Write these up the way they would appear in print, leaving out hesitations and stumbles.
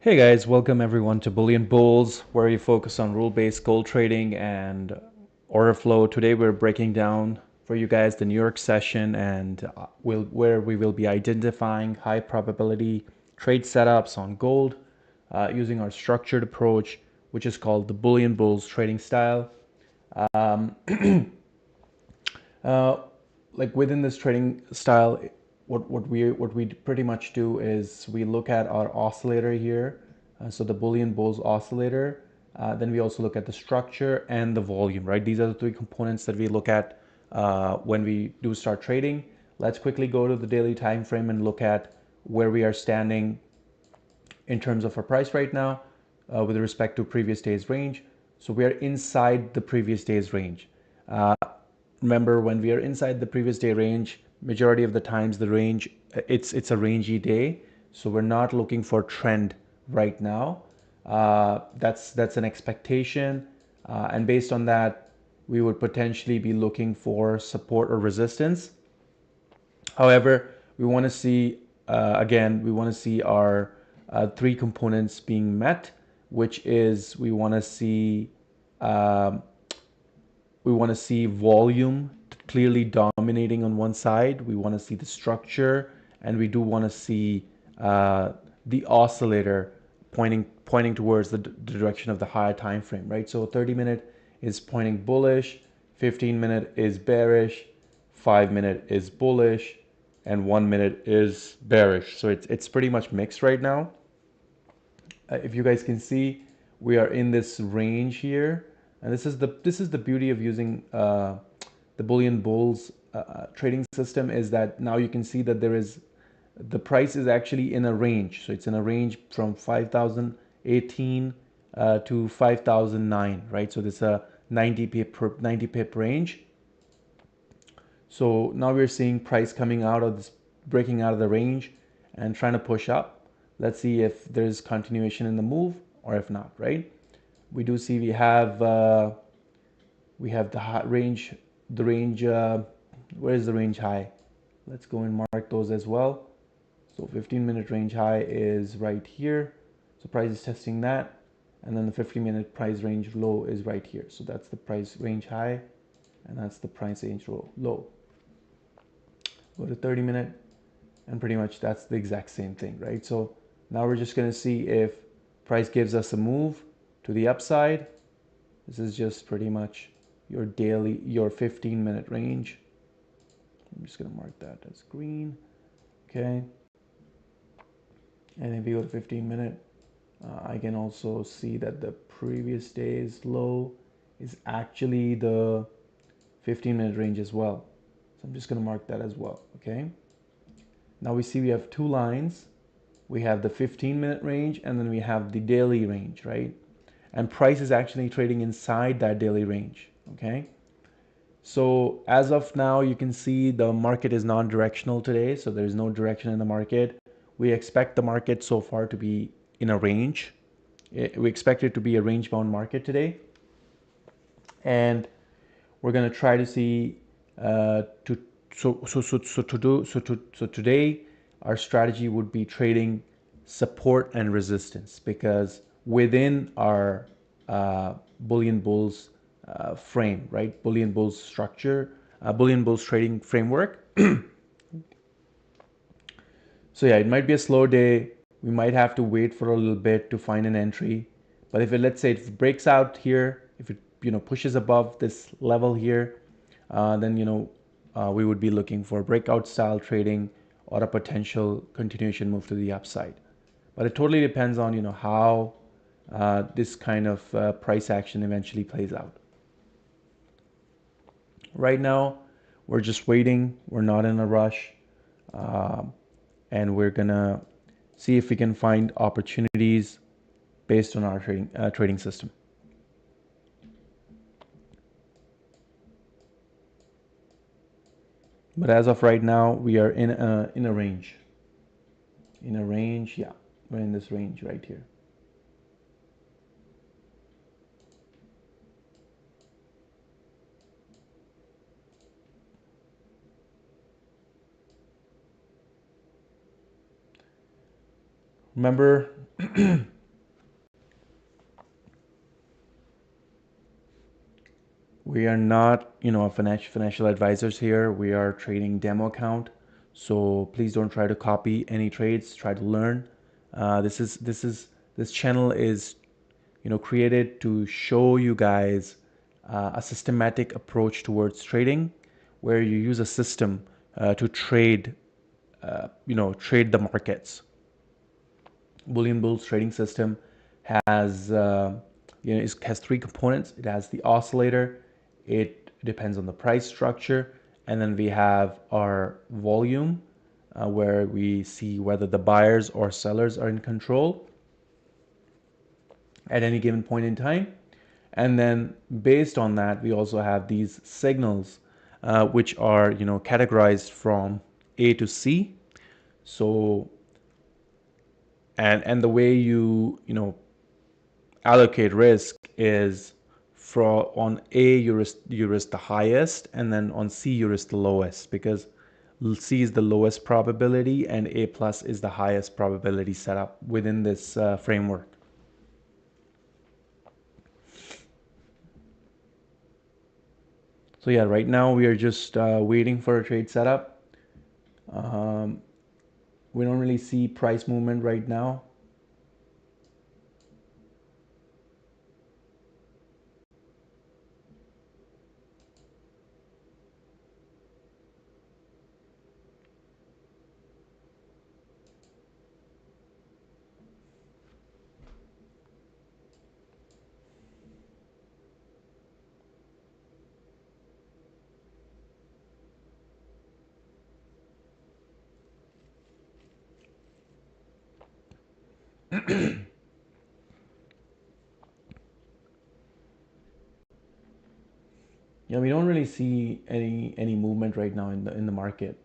Hey guys, welcome everyone to Bullion Bulls, where we focus on rule-based gold trading and order flow. Today we're breaking down for you guys the New York session and where we will be identifying high probability trade setups on gold using our structured approach, which is called the Bullion Bulls trading style. Um, uh, like within this trading style, what we pretty much do is we look at our oscillator here, so the Bullion Bulls oscillator. Then we also look at the structure and the volume, right? These are the three components that we look at when we do start trading. Let's quickly go to the daily time frame and look at where we are standing in terms of our price right now with respect to previous day's range. So we are inside the previous day's range. Remember, when we are inside the previous day range, majority of the times the range, it's a rangy day. So we're not looking for trend right now. That's an expectation. And based on that, we would potentially be looking for support or resistance. However, we want to see, again, we want to see our three components being met, which is um, we want to see volume clearly dominating on one side. We want to see the structure, and we do want to see the oscillator pointing towards the direction of the higher time frame, right? So 30-minute is pointing bullish, 15-minute is bearish, 5-minute is bullish, and 1-minute is bearish. So it's pretty much mixed right now. If you guys can see, we are in this range here, and this is the beauty of using the Bullion Bulls trading system, is that now you can see that the price is actually in a range. So it's in a range from 5,018 to 5,009, right? So this is a 90 pip range. So now we're seeing price coming out of this, breaking out of the range and trying to push up. Let's see if there's continuation in the move or if not, right? We do see we have the range, where is the range high? Let's go and mark those as well. So 15-minute range high is right here. So price is testing that. And then the 50-minute price range low is right here. So that's the price range high, and that's the price range low. Go to 30-minute, and pretty much that's the exact same thing, right? So now we're just going to see if price gives us a move to the upside. This is just pretty much your 15-minute range. I'm just going to mark that as green. Okay. And if you go to 15-minute, I can also see that the previous day's low is actually the 15-minute range as well. So I'm just going to mark that as well. Okay. Now we see we have two lines. We have the 15-minute range, and then we have the daily range, right? And price is actually trading inside that daily range. Okay. So as of now, you can see the market is non-directional today. So there's no direction in the market. We expect the market so far to be in a range. We expect it to be a range-bound market today. And we're going to try to see so today our strategy would be trading support and resistance, because within our Bullion Bulls frame, right? Bullion Bulls structure, Bullion Bulls trading framework. So yeah, it might be a slow day. We might have to wait for a little bit to find an entry. But if it, let's say it breaks out here, if it pushes above this level here, then we would be looking for breakout style trading or a potential continuation move to the upside. But it totally depends on how this kind of price action eventually plays out. Right now, we're just waiting. We're not in a rush. And we're gonna see if we can find opportunities based on our trading system. But as of right now, we are in a range. In a range, yeah, we're in this range right here. Remember, We are not, financial advisors here. We are trading demo account. So please don't try to copy any trades. Try to learn. This channel is, created to show you guys a systematic approach towards trading, where you use a system to trade, trade the markets. Bullion Bullz trading system has has three components. It has the oscillator. It depends on the price structure, and then we have our volume, where we see whether the buyers or sellers are in control at any given point in time. And then based on that, we also have these signals, which are categorized from A to C. So and the way you allocate risk is on A you risk the highest, and then on C you risk the lowest, because C is the lowest probability and A plus is the highest probability setup within this framework. So yeah, right now we are just waiting for a trade setup. We don't really see price movement right now. Yeah, we don't really see any movement right now in the market.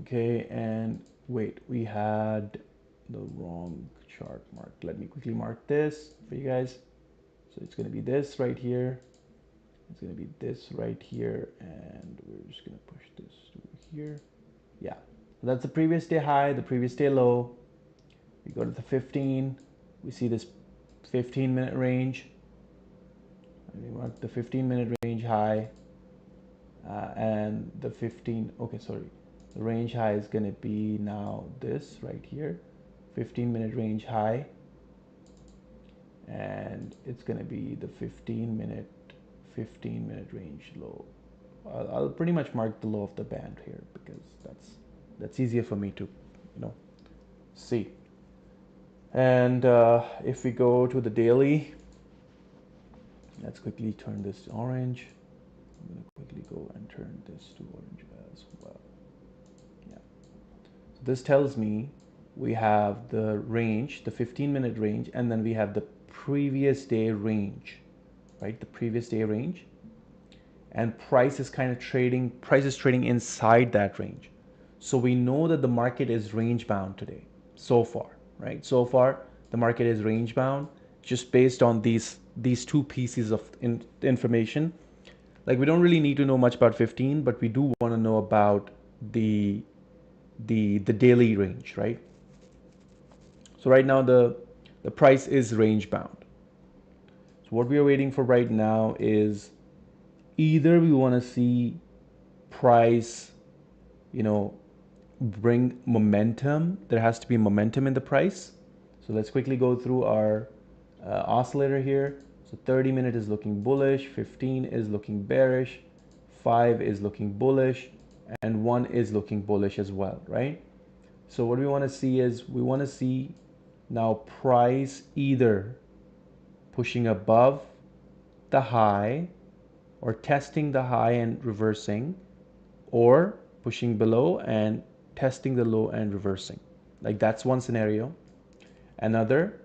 Okay, and wait, we had the wrong chart marked. Let me quickly mark this for you guys. So it's going to be this right here. It's going to be this right here, and we're just going to push this to here. Yeah, so that's the previous day high, the previous day low. We go to the 15. We see this 15-minute range. And we mark the 15-minute range high, and the 15. Okay, sorry. The range high is going to be now this right here, 15-minute range high, and it's going to be the 15-minute range low. I'll pretty much mark the low of the band here, because that's easier for me to see. And if we go to the daily, let's quickly turn this to orange. I'm going to quickly go and turn this to orange as well. Yeah. So this tells me we have the range, the 15-minute range, and then we have the previous day range, right? The previous day range. And price is trading inside that range. So we know that the market is range bound today so far, right? So far, the market is range bound just based on these two pieces of information. Like, we don't really need to know much about 15, but we do want to know about the daily range, right? So right now the price is range bound. So what we are waiting for right now is either we want to see price, bring momentum. There has to be momentum in the price. So let's quickly go through our oscillator here. So 30-minute is looking bullish, 15 is looking bearish, 5 is looking bullish, and 1 is looking bullish as well, right? So what we want to see is, we want to see now price either pushing above the high or testing the high and reversing, or pushing below and testing the low and reversing. Like, that's one scenario. Another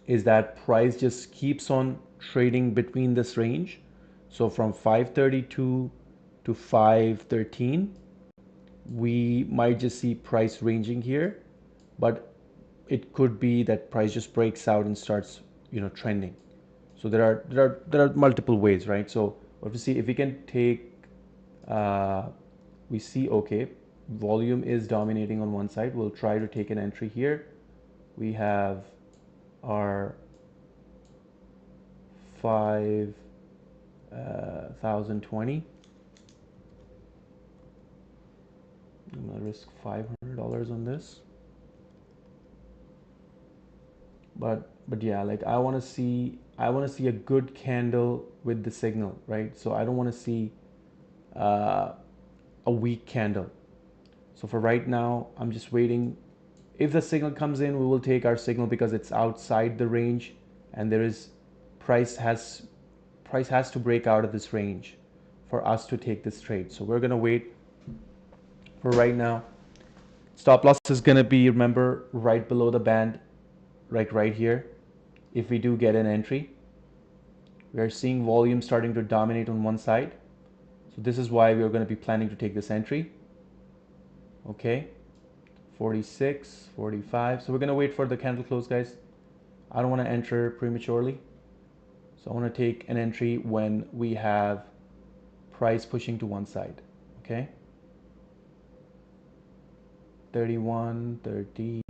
is that price just keeps on trading between this range. So from 532 to 513, we might just see price ranging here, but it could be that price just breaks out and starts, trending. So there are multiple ways, right? So obviously, if we can take, we see, okay, volume is dominating on one side. We'll try to take an entry here. We have our 5 1,020. I'm gonna risk $500 on this. But yeah, like I want to see a good candle with the signal, right? So I don't want to see uh, a weak candle. So for right now, I'm just waiting. If the signal comes in, we will take our signal because it's outside the range, and there is price has price has to break out of this range for us to take this trade. So we're gonna wait for right now. Stop loss is gonna be, remember, right below the band, like right here. If we do get an entry, we are seeing volume starting to dominate on one side. So this is why we are going to be planning to take this entry. Okay, 46, 45. So we're going to wait for the candle close, guys. I don't want to enter prematurely. So I want to take an entry when we have price pushing to one side. Okay, 31, 30.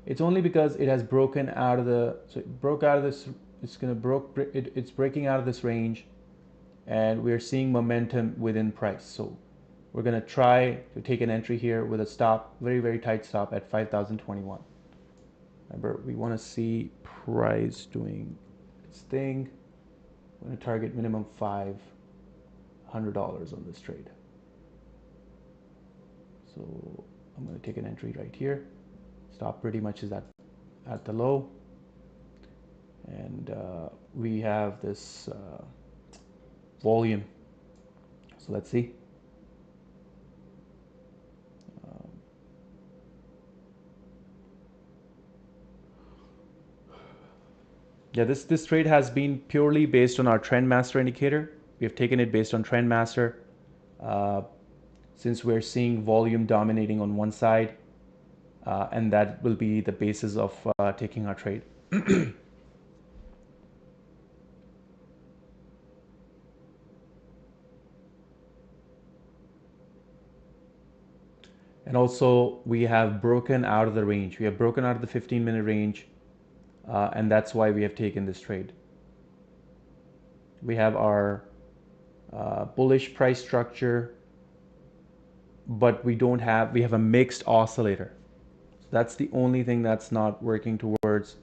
It's only because it has broken out of the, so it broke out of this, it's breaking out of this range, and we're seeing momentum within price. So we're going to try to take an entry here with a stop, very, very tight stop at 5,021. Remember, we want to see price doing its thing. We're going to target minimum $500 on this trade. So I'm going to take an entry right here. Stop pretty much is at the low. And we have this volume. So let's see. Yeah, this trade has been purely based on our trend master indicator. We have taken it based on trend master. Since we're seeing volume dominating on one side, and that will be the basis of taking our trade. And also we have broken out of the range. We have broken out of the 15-minute range, and that's why we have taken this trade. We have our bullish price structure, but we have a mixed oscillator. So that's the only thing that's not working towards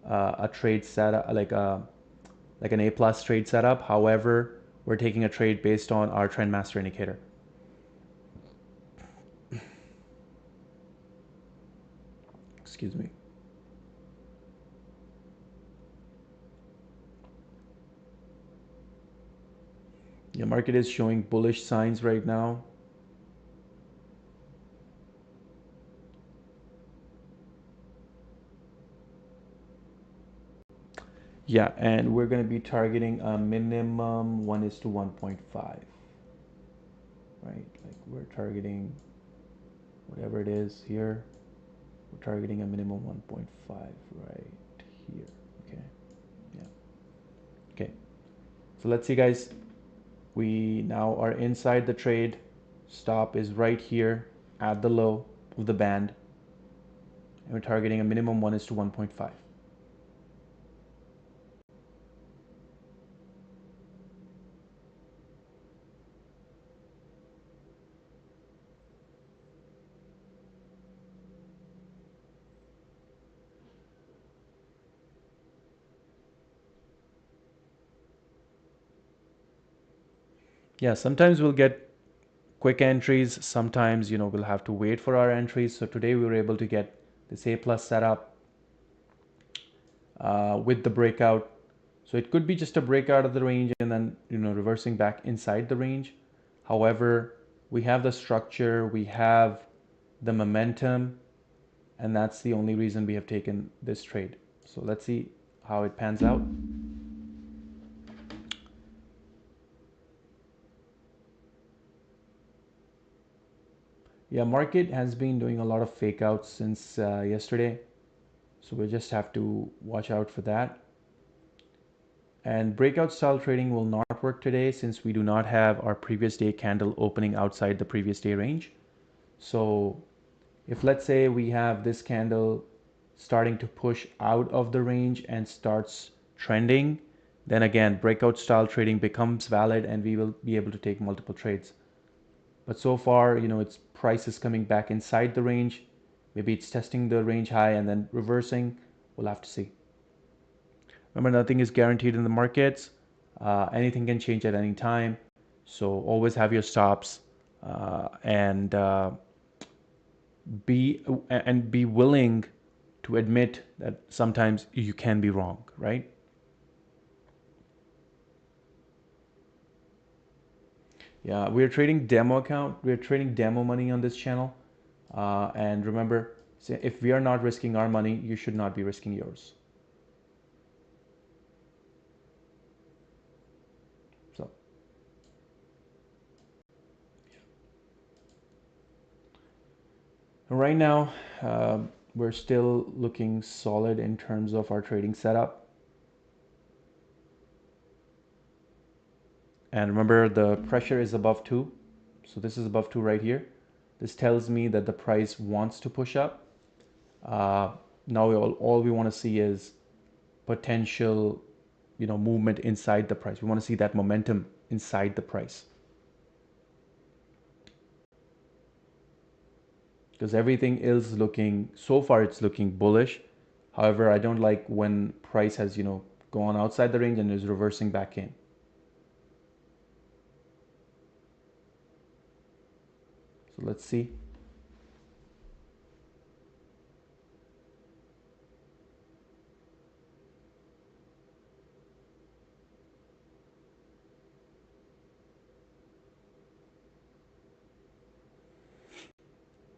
a trade setup, like an A plus trade setup. However, we're taking a trade based on our trend master indicator. Excuse me. The market is showing bullish signs right now. Yeah, and we're going to be targeting a minimum 1:1.5, right? Like we're targeting whatever it is here. We're targeting a minimum 1.5 right here. Okay. Yeah. Okay. So let's see, guys. We now are inside the trade. Stop is right here at the low of the band. And we're targeting a minimum 1:1.5. Yeah, sometimes we'll get quick entries. Sometimes, we'll have to wait for our entries. So today we were able to get this A plus setup with the breakout. So it could be just a breakout of the range and then, reversing back inside the range. However, we have the structure, we have the momentum, and that's the only reason we have taken this trade. So let's see how it pans out. Yeah, market has been doing a lot of fake outs since yesterday. So we just have to watch out for that. And breakout style trading will not work today since we do not have our previous day candle opening outside the previous day range. So if let's say we have this candle starting to push out of the range and starts trending, then again, breakout style trading becomes valid and we will be able to take multiple trades. But so far, its price is coming back inside the range. Maybe it's testing the range high and then reversing. We'll have to see. Remember, nothing is guaranteed in the markets. Anything can change at any time. So always have your stops and be willing to admit that sometimes you can be wrong, right? Yeah, we're trading demo account. We're trading demo money on this channel. And remember, if we are not risking our money, you should not be risking yours. So right now, we're still looking solid in terms of our trading setup. And remember, the pressure is above 2. So this is above 2 right here. This tells me that the price wants to push up. Now all we want to see is potential, movement inside the price. We want to see that momentum inside the price. Because everything is looking, so far it's looking bullish. However, I don't like when price has, gone outside the range and is reversing back in. So let's see.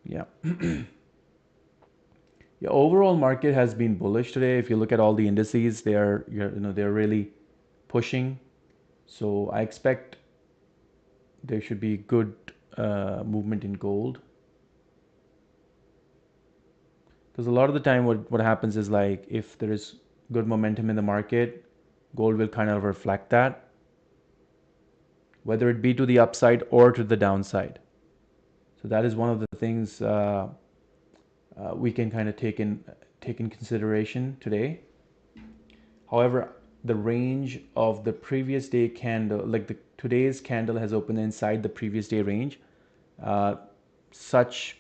Yeah. Yeah, overall market has been bullish today. If you look at all the indices, they're really pushing. So I expect there should be good movement in gold. Because a lot of the time what happens is like if there is good momentum in the market, gold will kind of reflect that, whether it be to the upside or to the downside. So that is one of the things we can kind of take in consideration today. However, the range of the previous day candle, like today's candle has opened inside the previous day range. Such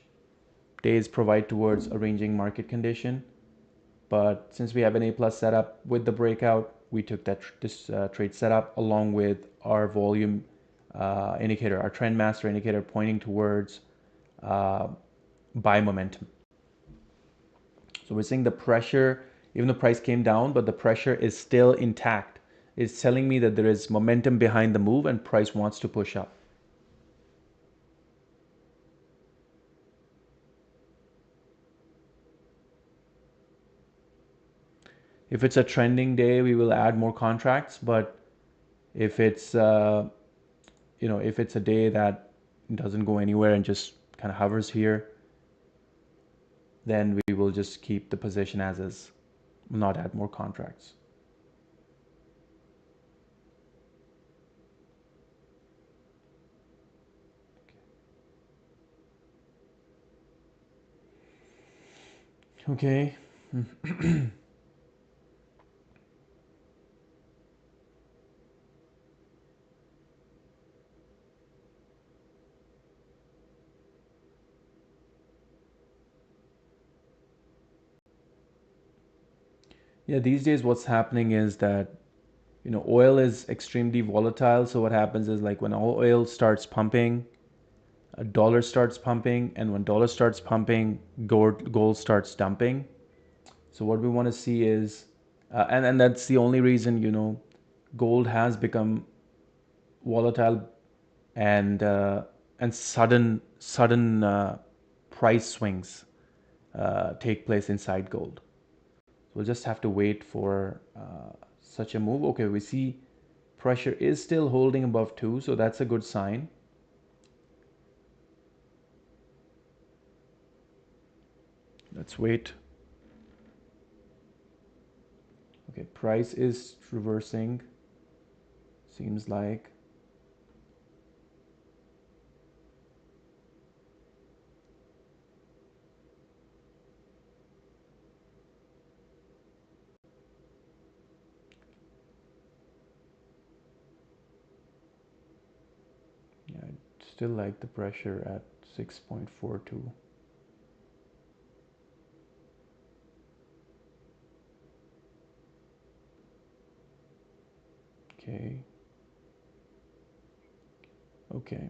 days provide towards arranging market condition. But since we have an A+ setup with the breakout, we took this trade setup along with our volume indicator, our trend master indicator pointing towards buy momentum. So we're seeing the pressure, even the price came down, but the pressure is still intact. It's telling me that there is momentum behind the move and price wants to push up. If it's a trending day, we will add more contracts. But if it's if it's a day that doesn't go anywhere and just kind of hovers here, then we will just keep the position as is, not add more contracts. Okay. Yeah, these days what's happening is that oil is extremely volatile. So what happens is like when oil starts pumping, a dollar starts pumping, and when dollar starts pumping, gold starts dumping. So what we want to see is, and that's the only reason gold has become volatile and sudden price swings take place inside gold. So we'll just have to wait for such a move. Okay, we see pressure is still holding above 2, so that's a good sign. Let's wait. Okay, price is reversing, seems like. Still like the pressure at 6.42. Okay. Okay.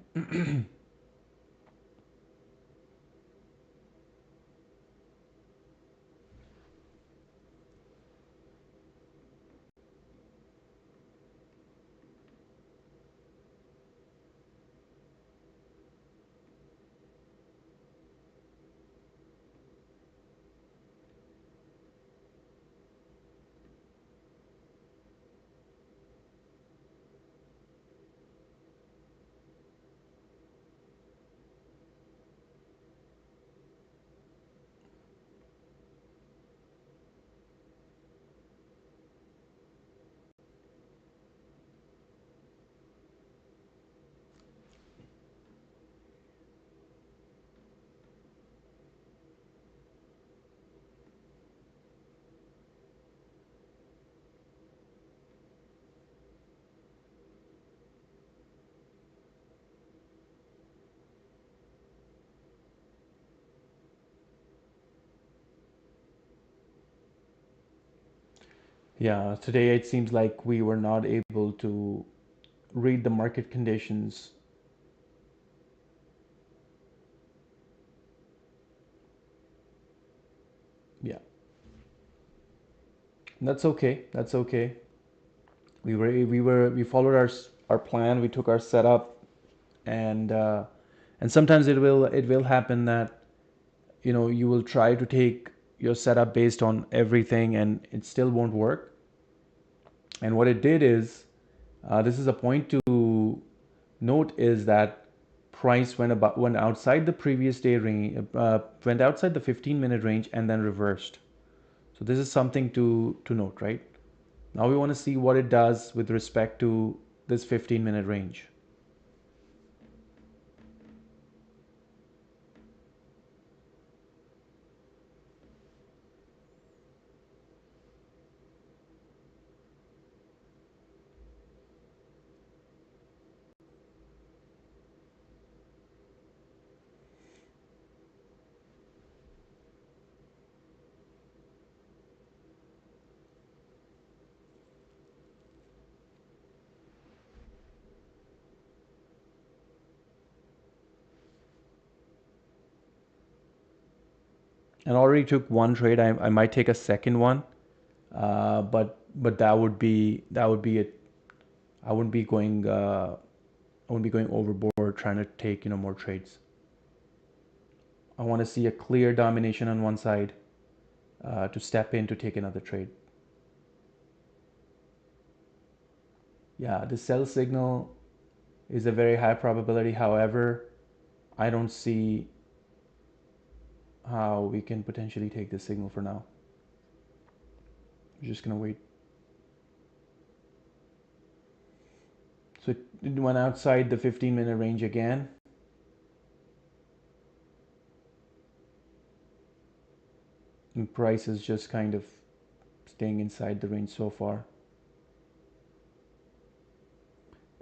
Yeah, today it seems like we were not able to read the market conditions. Yeah, that's okay. That's okay. We followed our plan. We took our setup, and sometimes it will happen that you will try to take your setup based on everything, and it still won't work. And what it did is, this is a point to note, is that price went outside the previous day range, went outside the 15-minute range, and then reversed. So this is something to note, right? Now we want to see what it does with respect to this 15-minute range. And already took one trade. I might take a second one, but that would be it. I wouldn't be going overboard trying to take more trades. I want to see a clear domination on one side, to step in to take another trade. Yeah, the sell signal is a very high probability. However, I don't see how we can potentially take this signal for now. We're just gonna wait. So it went outside the 15-minute range again. And price is just kind of staying inside the range so far.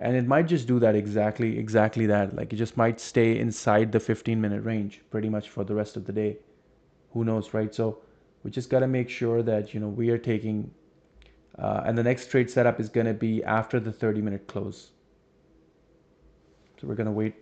And it might just do that, exactly that. Like, it just might stay inside the 15-minute range pretty much for the rest of the day. Who knows, right? So we just got to make sure that we are taking, and the next trade setup is going to be after the 30-minute close. So we're going to wait.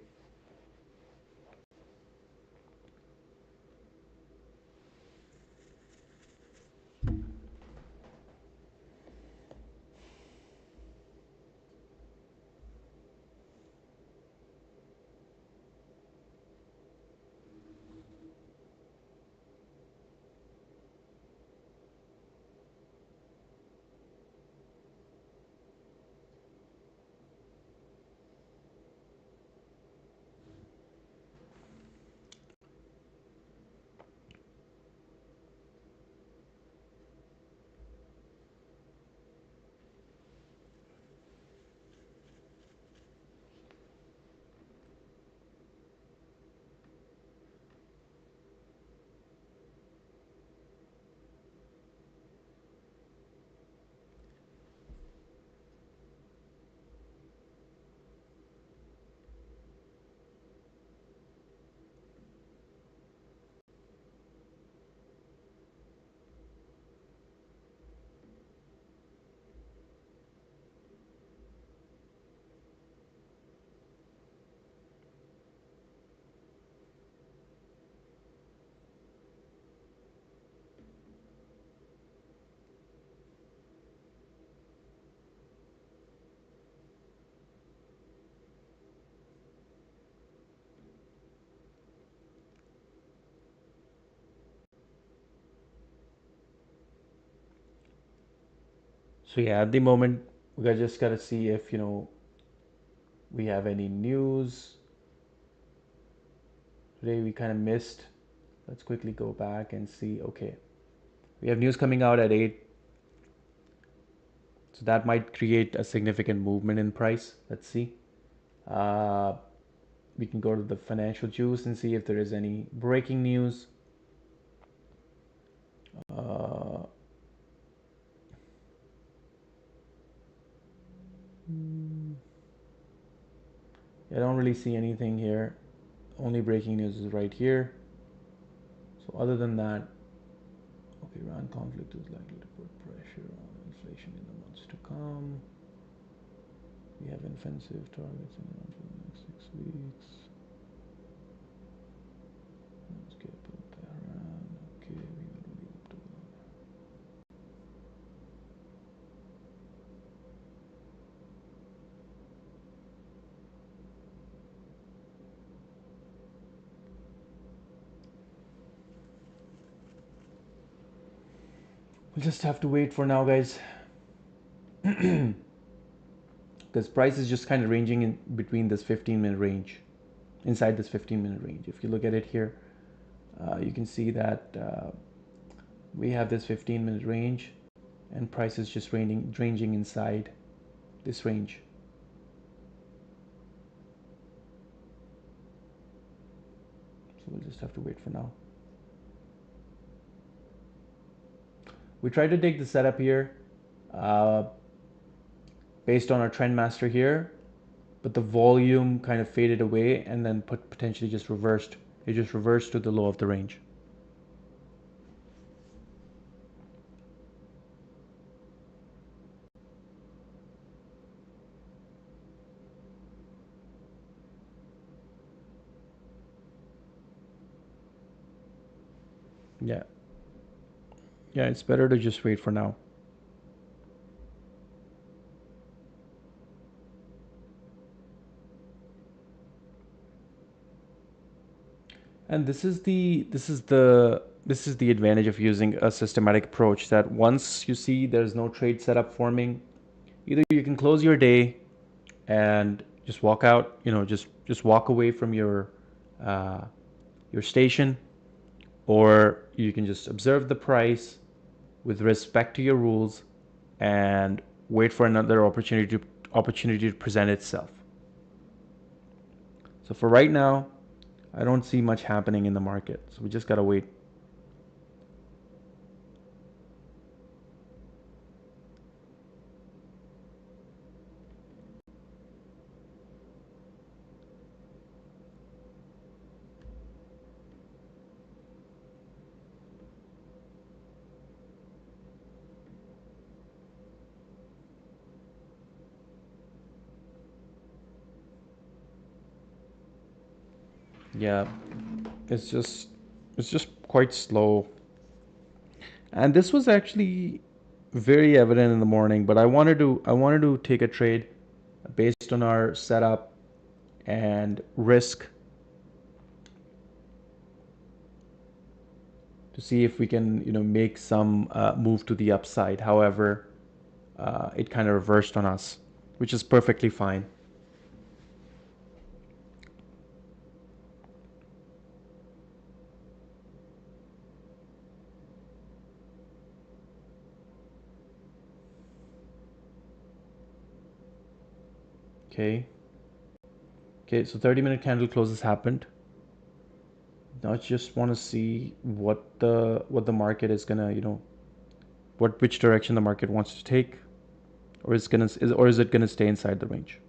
So yeah, at the moment we just gotta see if we have any news. Today we kind of missed. Let's quickly go back and see. Okay, we have news coming out at 8, so that might create a significant movement in price. Let's see. Uh, we can go to the financial juice and see if there is any breaking news. Uh, I don't really see anything here. Only breaking news is right here. So other than that, okay, Iran conflict is likely to put pressure on inflation in the months to come. We have offensive targets in Iran for the next 6 weeks. Let's get Tehran. Okay, we will leave up to that. We'll just have to wait for now, guys. Because price is just kind of ranging in between this 15-minute range, inside this 15-minute range. If you look at it here, you can see that we have this 15-minute range, and price is just ranging inside this range. So we'll just have to wait for now. We tried to take the setup here based on our trend master here, but the volume kind of faded away and then potentially just reversed. It just reversed to the low of the range. Yeah. Yeah, it's better to just wait for now. And this is the advantage of using a systematic approach, that once you see there's no trade setup forming, either you can close your day and just walk out, just walk away from your station, or you can just observe the price with respect to your rules and wait for another opportunity to present itself. So for right now, I don't see much happening in the market. So we just gotta wait. Yeah, it's just it's just quite slow. And this was actually very evident in the morning, but I wanted to take a trade based on our setup and risk to see if we can, make some move to the upside. However, it kind of reversed on us, which is perfectly fine. Okay. Okay, so 30-minute candle closes happened. Now I just want to see what the market is gonna, which direction the market wants to take, or is it gonna stay inside the range?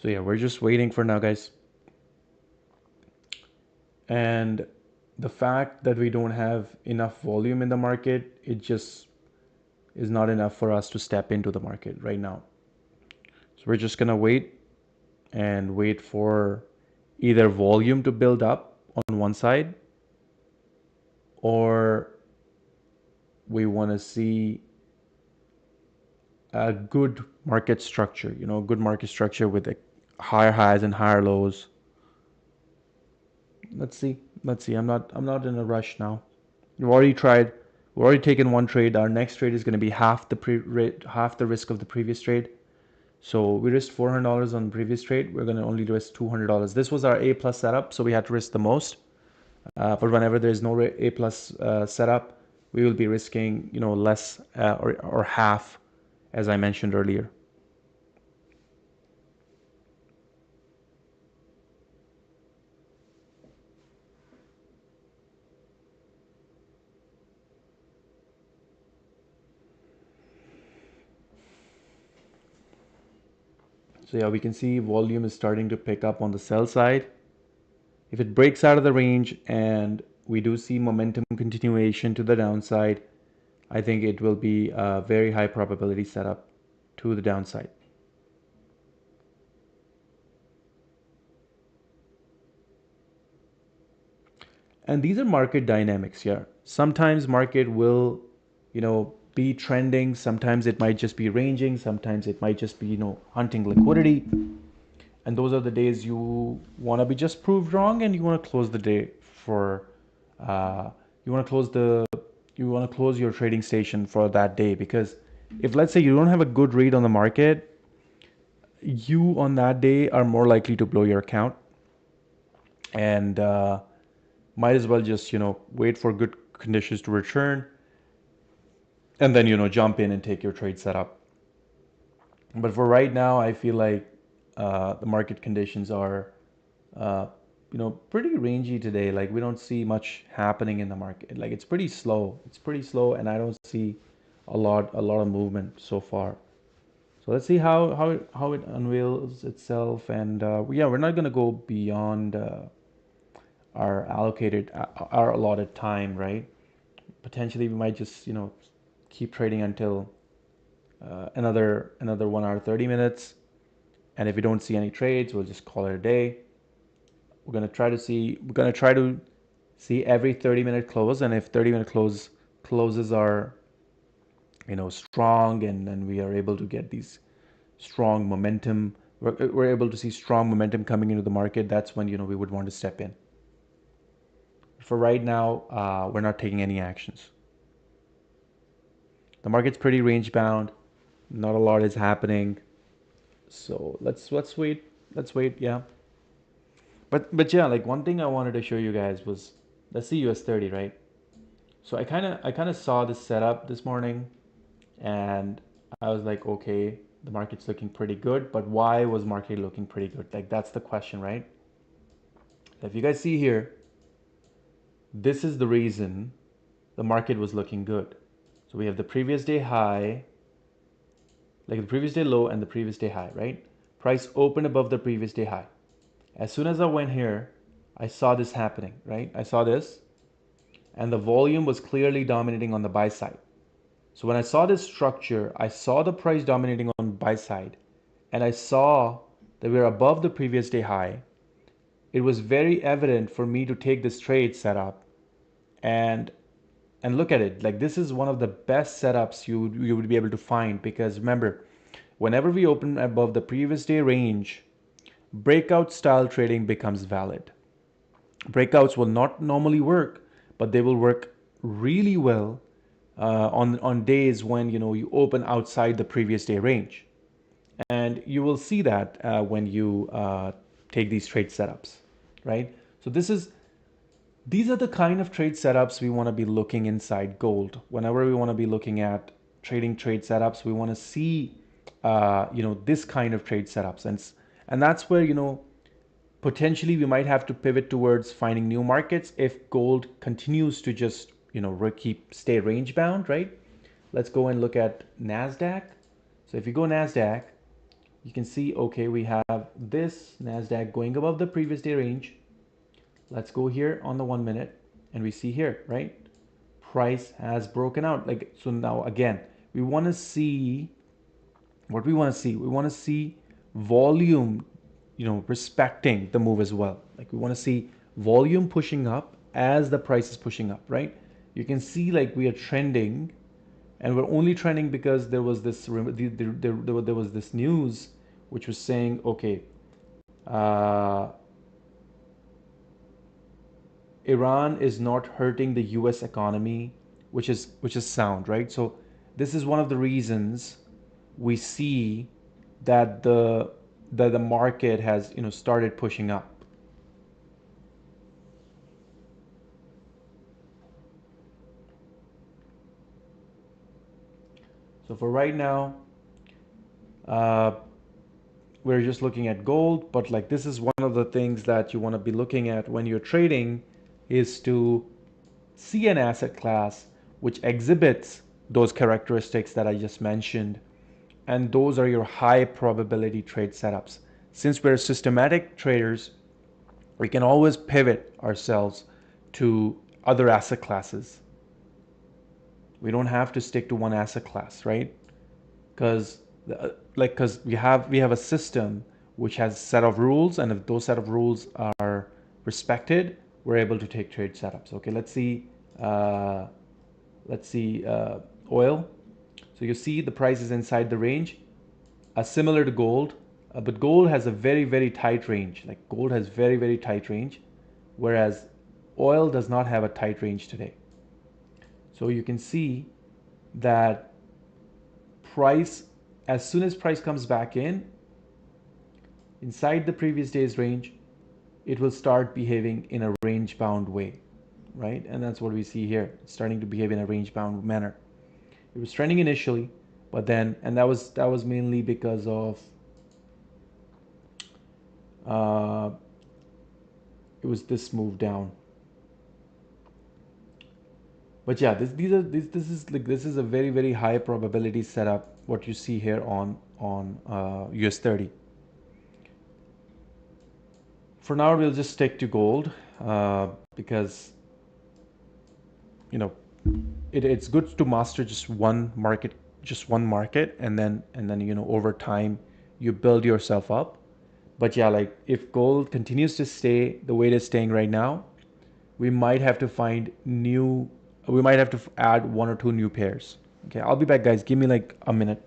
So yeah, we're just waiting for now, guys. And the fact that we don't have enough volume in the market, it just is not enough for us to step into the market right now. So we're just gonna wait and wait for either volume to build up on one side, or we want to see a good market structure, good market structure with higher highs and higher lows. Let's see. Let's see. I'm not in a rush now. We've already tried. We've already taken one trade. Our next trade is going to be half the risk of the previous trade. So we risked $400 on the previous trade. We're going to only risk $200. This was our A plus setup, so we had to risk the most. But whenever there's no A plus setup, we will be risking, less or half, as I mentioned earlier. So yeah, we can see volume is starting to pick up on the sell side. If it breaks out of the range and we do see momentum continuation to the downside, I think it will be a very high probability setup to the downside. And these are market dynamics here. Sometimes market will, be trending. Sometimes it might just be ranging. Sometimes it might just be, hunting liquidity. And those are the days you want to be just proved wrong, and you want to close the day for, uh, you want to close the, you want to close your trading station for that day. Because if, let's say, you don't have a good read on the market, you on that day are more likely to blow your account, and might as well just, wait for good conditions to return, and then, jump in and take your trade setup. But for right now, I feel like the market conditions are, uh, pretty rangy today. Like, we don't see much happening in the market. Like, it's pretty slow. It's pretty slow, and I don't see a lot of movement so far. So let's see how it unveils itself. And yeah, we're not gonna go beyond our allotted time, right? Potentially, we might just keep trading until another 1 hour 30 minutes. And if we don't see any trades, we'll just call it a day. We're gonna try to see every 30-minute close, and if 30-minute closes are strong, and we are able to get these strong momentum, we're able to see strong momentum coming into the market, that's when we would want to step in. For right now, we're not taking any actions. The market's pretty range bound. Not a lot is happening. So let's wait. Let's wait. Yeah. But yeah, like one thing I wanted to show you guys was, let's see US 30, right? So I kind of saw this setup this morning, and I was like, okay, the market's looking pretty good, but why was market looking pretty good? Like that's the question, right? If you guys see here, this is the reason the market was looking good. So we have the previous day high, like the previous day low and the previous day high, right? Price opened above the previous day high. As soon as I went here, I saw this happening, right? I saw this, and the volume was clearly dominating on the buy side. So when I saw this structure, I saw the price dominating on buy side, and I saw that we were above the previous day high. It was very evident for me to take this trade setup, and look at it. Like this is one of the best setups you would be able to find, because remember, whenever we open above the previous day range, breakout style trading becomes valid. Breakouts will not normally work, but they will work really well on days when you open outside the previous day range, and you will see that when you take these trade setups, right? So these are the kind of trade setups we want to be looking inside gold. Whenever we want to be looking at trading trade setups, we want to see this kind of trade setups, and that's where potentially we might have to pivot towards finding new markets if gold continues to just stay range bound, right? Let's go and look at NASDAQ. So if you go NASDAQ, you can see, okay, we have this NASDAQ going above the previous day range. Let's go here on the 1 minute and we see here, right? Price has broken out. Like, so now again, we want to see what we want to see. We want to see volume, respecting the move as well. Like we want to see volume pushing up as the price is pushing up, right? You can see like we are trending, and we're only trending because there was this there was this news which was saying, okay, uh, Iran is not hurting the U.S. economy, which is sound, right? So this is one of the reasons we see that the market has started pushing up. So for right now, uh, we're just looking at gold, but like this is one of the things that you want to be looking at when you're trading, is to see an asset class which exhibits those characteristics that I just mentioned, and those are your high probability trade setups. Since we're systematic traders, we can always pivot ourselves to other asset classes. We don't have to stick to one asset class, right? Because because we have a system which has a set of rules, and if those set of rules are respected, we're able to take trade setups. Okay, uh, let's see oil. So you see the price is inside the range, similar to gold, but gold has a very, very tight range. Like gold has very, very tight range, whereas oil does not have a tight range today. So you can see that price, as soon as price comes back inside the previous day's range, it will start behaving in a range bound way, right? And that's what we see here. It's starting to behave in a range bound manner. It was trending initially, but then, and that was mainly because of uh, it was this move down. But yeah, this is a very, very high probability setup. What you see here on US 30. For now, we'll just stick to gold because you know it's good to master just one market, and then over time you build yourself up. But yeah, like if gold continues to stay the way it is staying right now, we might have to find new we might have to add one or two new pairs. Okay, I'll be back, guys. Give me like a minute.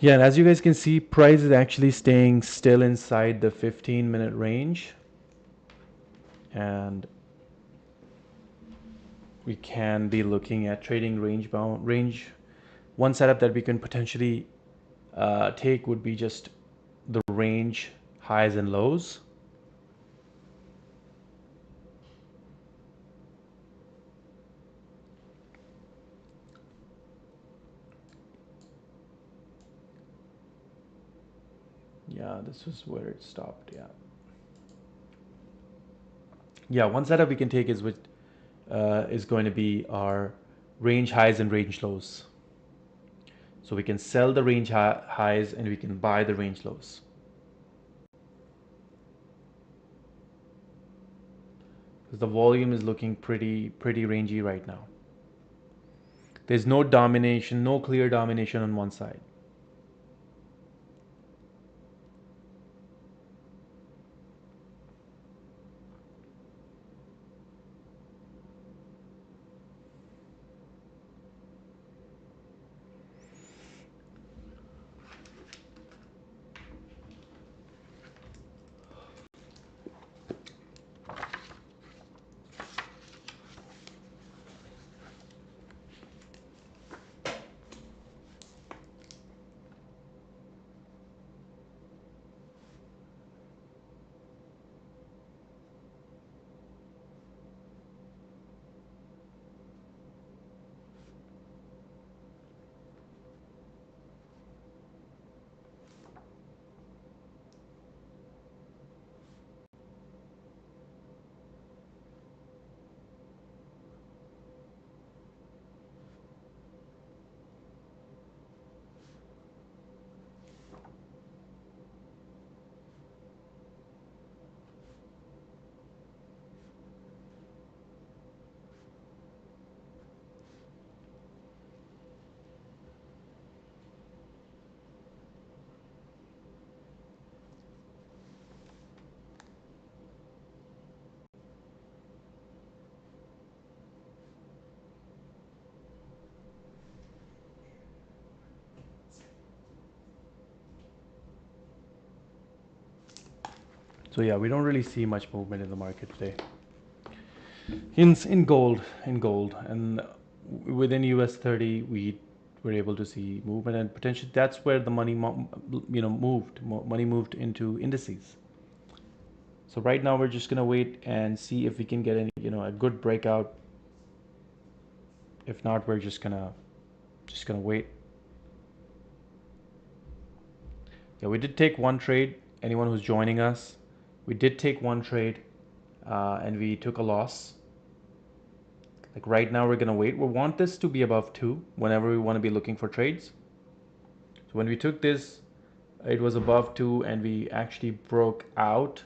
Yeah, and as you guys can see, price is actually staying still inside the 15-minute range, and we can be looking at trading range. One setup that we can potentially take would be just the range highs and lows. Yeah, this was where it stopped. Yeah, one setup we can take is going to be our range highs and range lows. So we can sell the highs and we can buy the range lows. Because the volume is looking pretty rangy right now. There's no domination, no clear domination on one side. So yeah, we don't really see much movement in the market today. In gold, and within US 30, we were able to see movement, and potentially that's where the money, money moved into indices. So right now we're just gonna wait and see if we can get any, a good breakout. If not, we're just gonna wait. Yeah, we did take one trade. Anyone who's joining us, we did take one trade, and we took a loss. Like right now, we're gonna wait. We want this to be above 2 whenever we want to be looking for trades. So when we took this, it was above 2, and we actually broke out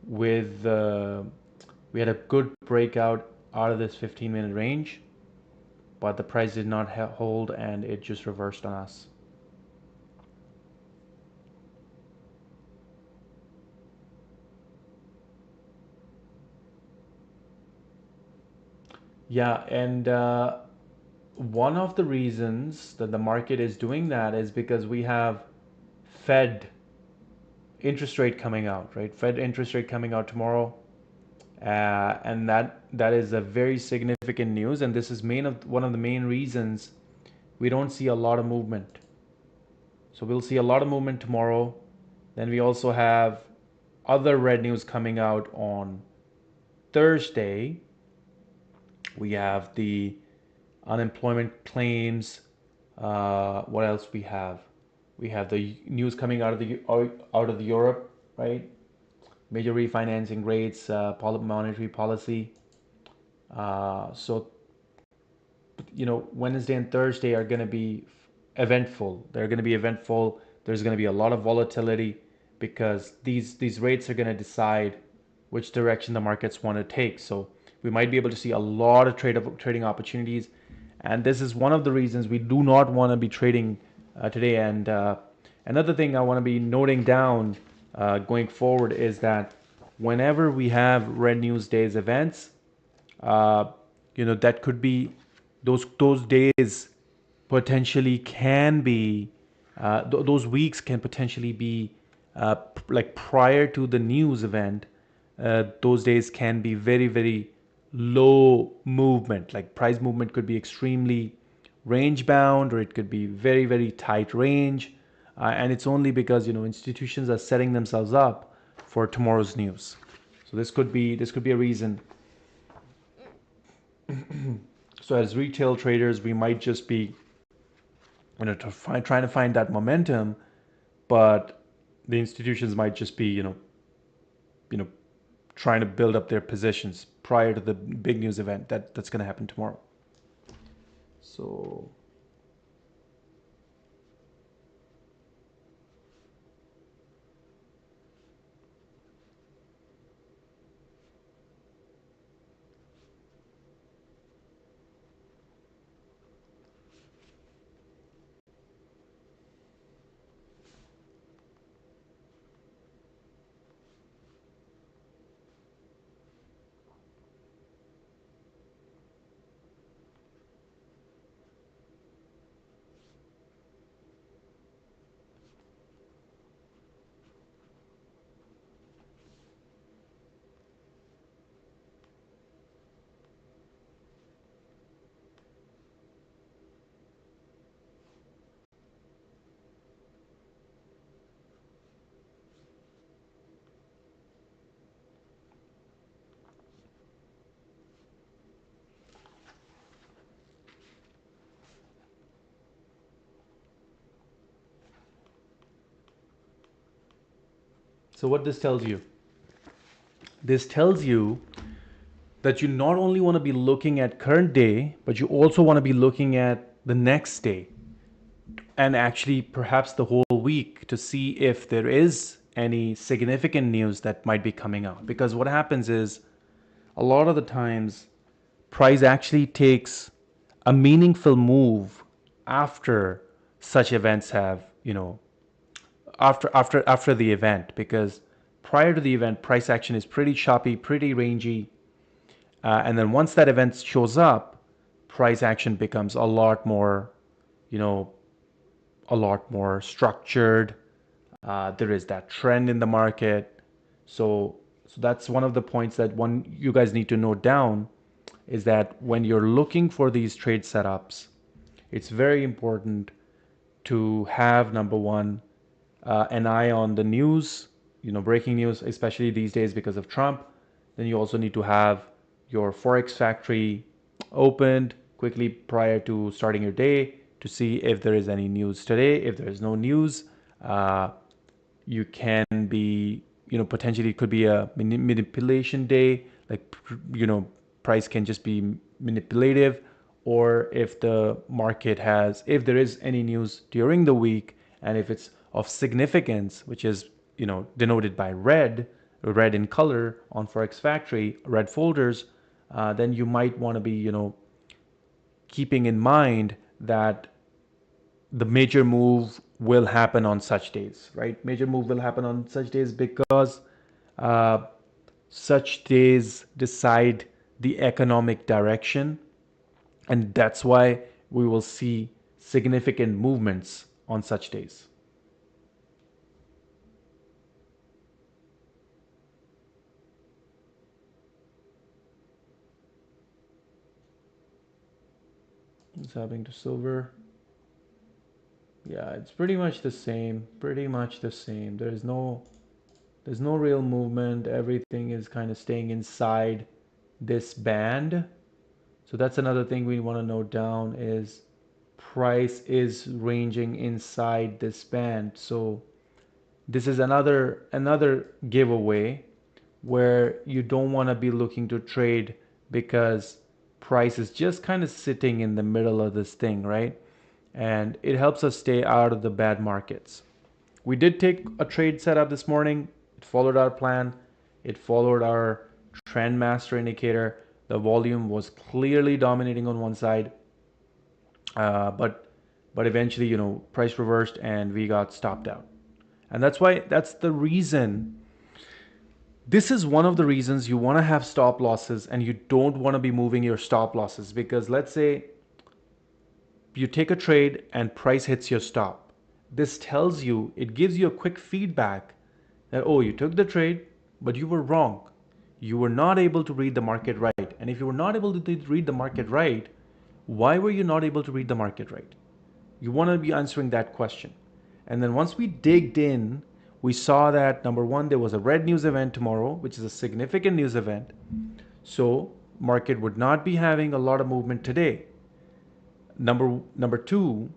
with. We had a good breakout out of this 15-minute range, but the price did not hold, and it just reversed on us. Yeah, and one of the reasons that the market is doing that is because we have Fed interest rate coming out, right? Fed interest rate coming out tomorrow, and that is a very significant news. And this is one of the main reasons we don't see a lot of movement. So we'll see a lot of movement tomorrow. Then we also have other red news coming out on Thursday. We have the unemployment claims. What else we have? We have the news coming out of the Europe, right? Major refinancing rates, monetary policy. So Wednesday and Thursday are going to be eventful. They're going to be eventful. There's going to be a lot of volatility because these rates are going to decide which direction the markets want to take. So we might be able to see a lot of trading opportunities, and this is one of the reasons we do not want to be trading today. And another thing I want to be noting down going forward is that whenever we have Red News Days events, uh, that could be those days potentially can be those weeks can potentially be like prior to the news event. Those days can be very, very low movement, like price movement could be extremely range bound, or it could be very, very tight range, and it's only because institutions are setting themselves up for tomorrow's news. So this could be a reason. So as retail traders, we might just be trying to find that momentum, but the institutions might just be you know trying to build up their positions prior to the big news event that's going to happen tomorrow. So what this tells you that you not only want to be looking at current day, but you also want to be looking at the next day, and actually perhaps the whole week, to see if there is any significant news that might be coming out. Because what happens is, a lot of the times, price actually takes a meaningful move after such events have, after the event, because prior to the event, price action is pretty choppy, pretty rangy, and then once that event shows up, price action becomes you know, a lot more structured. There is that trend in the market. So that's one of the points that one you guys need to note down, is that when you're looking for these trade setups, it's very important to have, number one, an eye on the news, breaking news, especially these days because of Trump. Then you also need to have your Forex factory opened quickly prior to starting your day to see if there is any news today. If there is no news, uh, you can be, potentially it could be a manipulation day, like, price can just be manipulative. Or if the market has, if there is any news during the week, and if it's of significance, which is, denoted by red in color on Forex Factory, red folders, then you might want to be, keeping in mind that the major move will happen on such days, right? Major move will happen on such days because uh, such days decide the economic direction, and that's why we will see significant movements on such days. It's happening to silver. Yeah, it's pretty much the same. Pretty much the same. There's no real movement. Everything is kind of staying inside this band. So that's another thing we want to note down, is price is ranging inside this band. So this is another giveaway where you don't want to be looking to trade because price is just kind of sitting in the middle of this thing, right? And it helps us stay out of the bad markets. We did take a trade setup this morning. It followed our plan. It followed our trend master indicator. The volume was clearly dominating on one side, but eventually, price reversed and we got stopped out. And that's the reason. This is one of the reasons you want to have stop losses, and you don't want to be moving your stop losses, because let's say you take a trade and price hits your stop. This tells you, it gives you a quick feedback that, oh, you took the trade, but you were wrong. You were not able to read the market right. And if you were not able to read the market right, why were you not able to read the market right? You want to be answering that question. And then once we digged in, we saw that, number one, there was a red news event tomorrow, which is a significant news event. So market would not be having a lot of movement today. Number two,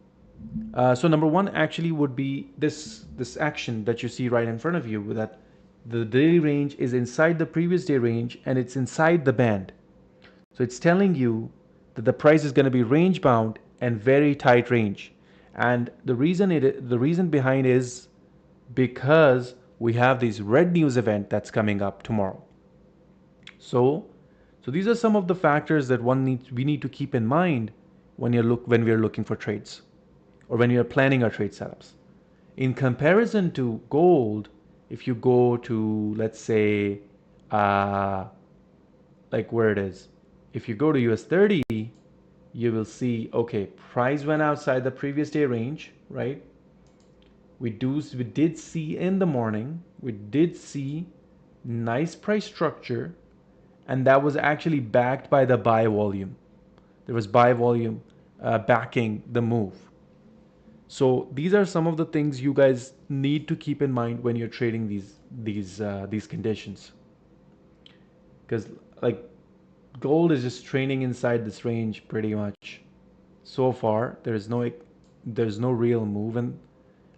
so number one actually would be this action that you see right in front of you, that the daily range is inside the previous day range and it's inside the band. So it's telling you that the price is going to be range bound and very tight range. And the reason behind is because we have this red news event that's coming up tomorrow. So so these are some of the factors that we need to keep in mind when we're looking for trades, or when you're planning our trade setups. In comparison to gold, if you go to, let's say, uh, like where it is, if you go to US 30, you will see, okay, price went outside the previous day range, right? We did see in the morning, we did see nice price structure, and that was actually backed by the buy volume. There was buy volume backing the move. So these are some of the things you guys need to keep in mind when you're trading these conditions, because like gold is just training inside this range pretty much. So far, there's no real move,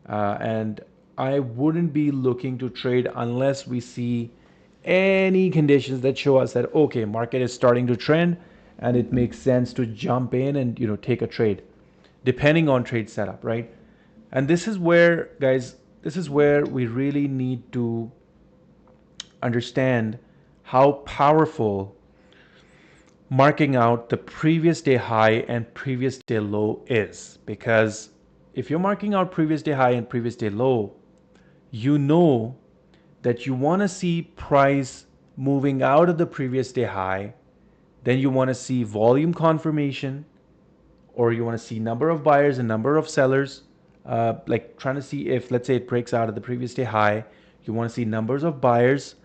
and I wouldn't be looking to trade unless we see any conditions that show us that, okay, market is starting to trend and it makes sense to jump in and take a trade, depending on trade setup, right? And this is where, guys, this is where we really need to understand how powerful marking out the previous day high and previous day low is. Because if you're marking out previous day high and previous day low, you know that you want to see price moving out of the previous day high, then you want to see volume confirmation, or you want to see number of buyers and number of sellers, like trying to see if, let's say, it breaks out of the previous day high. You want to see numbers of buyers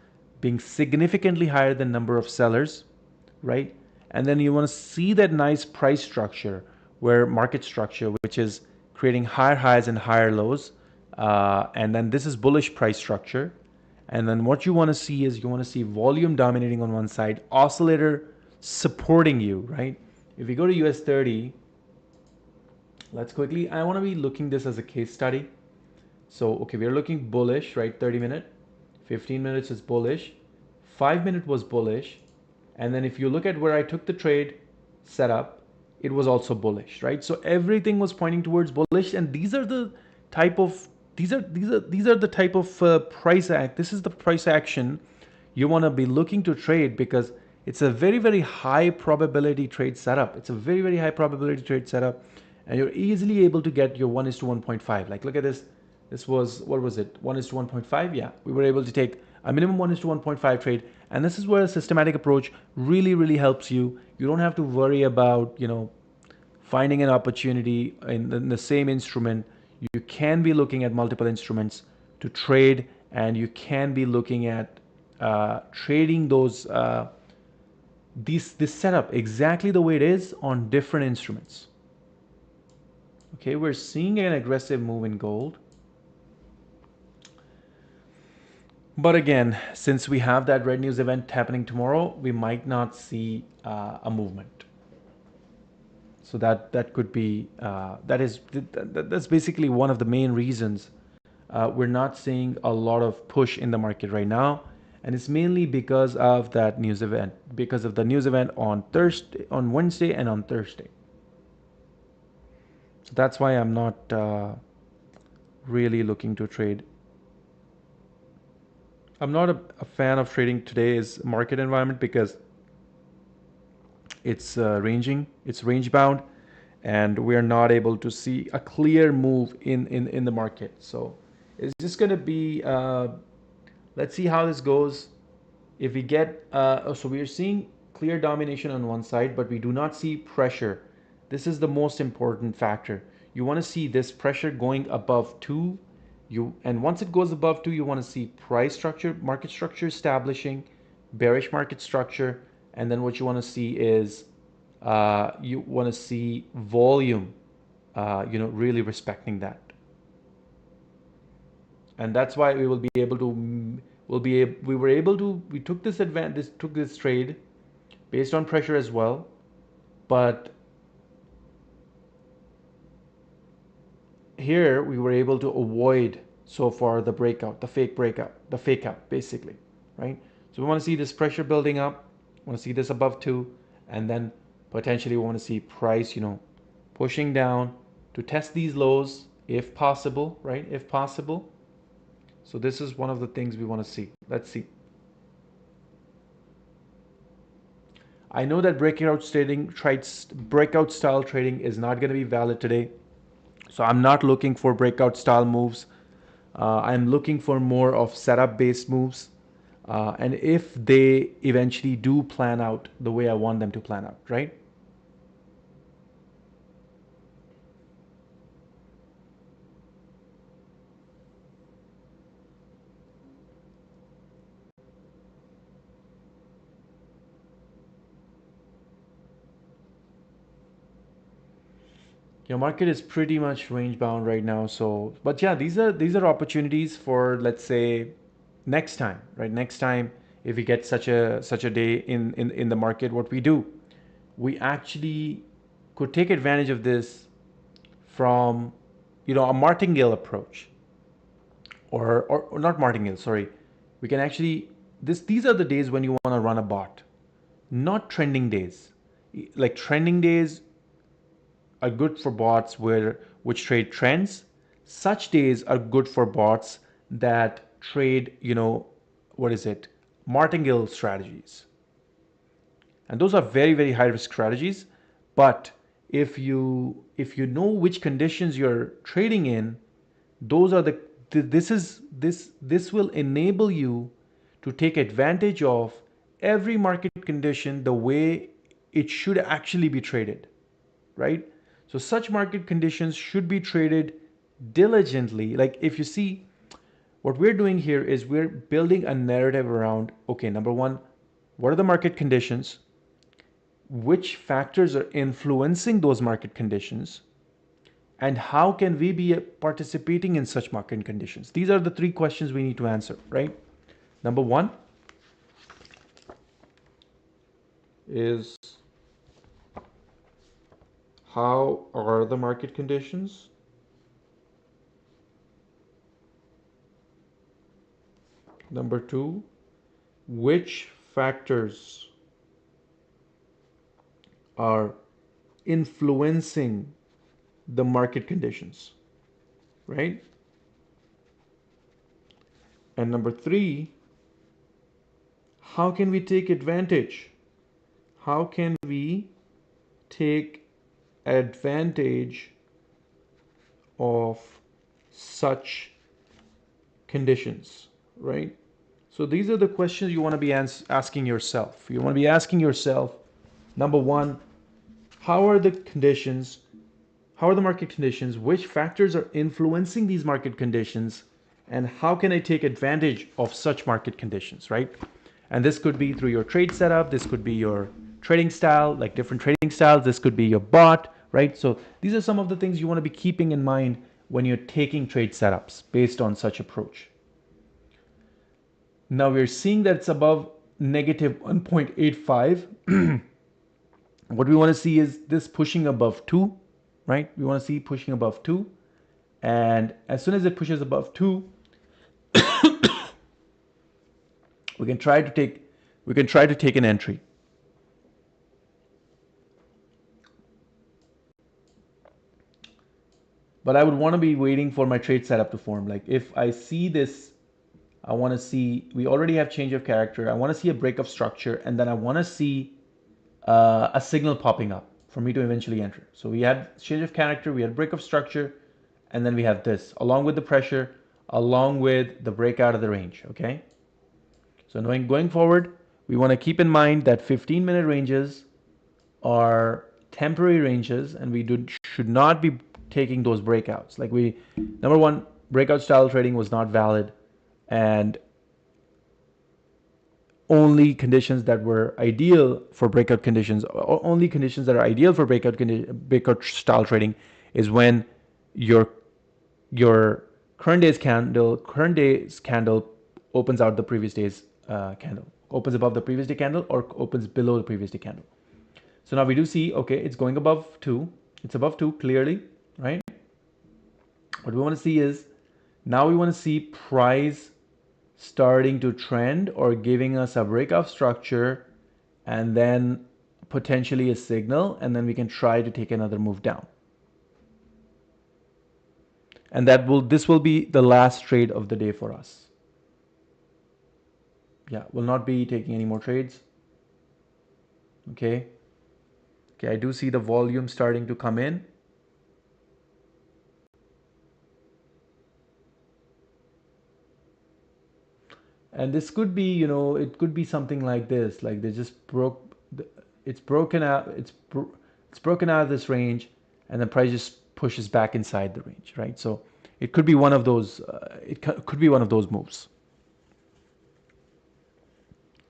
being significantly higher than number of sellers, right? And then you want to see that nice price structure where market structure, which is creating higher highs and higher lows. And then this is bullish price structure. And then what you want to see is you want to see volume dominating on one side, oscillator supporting you, right? If we go to US 30, let's quickly, I want to be looking this as a case study. So, okay, we're looking bullish, right? 30 minute, 15 minutes is bullish, 5 minute was bullish. And then if you look at where I took the trade setup, it was also bullish, right? So everything was pointing towards bullish. And these are the type of, these are the type of this is the price action you want to be looking to trade, because it's a very, very high probability trade setup. It's a very, very high probability trade setup. And you're easily able to get your 1:1.5. Like, look at this. This was, what was it? 1:1.5. Yeah, we were able to take a minimum 1:1.5 trade. And this is where a systematic approach really, really helps you. You don't have to worry about, finding an opportunity in the same instrument. You can be looking at multiple instruments to trade, and you can be looking at trading those this setup exactly the way it is on different instruments. Okay, we're seeing an aggressive move in gold. But again, since we have that red news event happening tomorrow, we might not see a movement. So that could be that's basically one of the main reasons we're not seeing a lot of push in the market right now, and it's mainly because of that news event, because of the news event on Thursday, on Wednesday, and on Thursday. So that's why I'm not really looking to trade. I'm not a fan of trading today's market environment because it's it's range bound, and we're not able to see a clear move in the market. So it's just going to be, let's see how this goes. If we get, so we are seeing clear domination on one side, but we do not see pressure. This is the most important factor. You want to see this pressure going above 2. And once it goes above 2, you want to see price structure, market structure establishing, bearish market structure, and then what you want to see is you want to see volume, really respecting that. And that's why we will be able to, we took this advantage, took this trade based on pressure as well, but here we were able to avoid so far the breakout, the fake out basically, right? So we want to see this pressure building up, we want to see this above 2, and then potentially we want to see price, pushing down to test these lows if possible, right? If possible. So this is one of the things we want to see. Let's see. I know that breakout style trading is not going to be valid today. So I'm not looking for breakout style moves. I'm looking for more of setup based moves. And if they eventually do plan out the way I want them to plan out, right? Your market is pretty much range bound right now. So, but yeah, these are opportunities for, let's say, next time, right? Next time, if we get such a day in the market, what we do, we actually could take advantage of this from, a martingale approach, or not martingale, sorry. We can actually, these are the days when you want to run a bot, not trending days. Like trending days are good for bots which trade trends. Such days are good for bots that trade, what is it? Martingale strategies. And those are very, very high risk strategies. But if you know which conditions you're trading in, those are this will enable you to take advantage of every market condition the way it should actually be traded, right? So such market conditions should be traded diligently. Like if you see, What we're doing here is we're building a narrative around, okay, number one, what are the market conditions? Which factors are influencing those market conditions? And how can we be participating in such market conditions? These are the three questions we need to answer, right? Number one is, how are the market conditions? Number two, which factors are influencing the market conditions, right? And number three, how can we take advantage? How can we take advantage of such conditions, right? So these are the questions you want to be asking yourself. You want to be asking yourself, number one, how are the conditions? How are the market conditions? Which factors are influencing these market conditions? And how can I take advantage of such market conditions, right? And this could be through your trade setup. This could be your trading style, like different trading styles. This could be your bot, right? So these are some of the things you want to be keeping in mind when you're taking trade setups based on such approach. Now we're seeing that it's above negative 1.85. What we want to see is this pushing above 2, right? We want to see pushing above 2. And as soon as it pushes above 2, we can try to take an entry. But I would want to be waiting for my trade setup to form. Like if I see this, I want to see, we already have change of character. I want to see a break of structure, and then I want to see a signal popping up for me to eventually enter. So we had change of character, we had break of structure, and then we have this, along with the pressure, along with the breakout of the range, okay? So going forward, we want to keep in mind that 15-minute ranges are temporary ranges, and we should not be taking those breakouts. Like number one, breakout style trading was not valid, and only conditions that were ideal for breakout conditions, only conditions that are ideal for breakout style trading is when your current day's candle opens out the previous day's candle, opens above the previous day candle or opens below the previous day candle. So now we do see, okay, it's going above 2. It's above 2 clearly, right? What we want to see is, now we want to see price starting to trend or giving us a breakout structure and then potentially a signal, and then we can try to take another move down. And this will be the last trade of the day for us. Yeah, we'll not be taking any more trades. Okay. Okay, I do see the volume starting to come in. And this could be, it could be something like this, like they just it's broken out, it's broken out of this range, and the price just pushes back inside the range, right? So it could be one of those, could be one of those moves.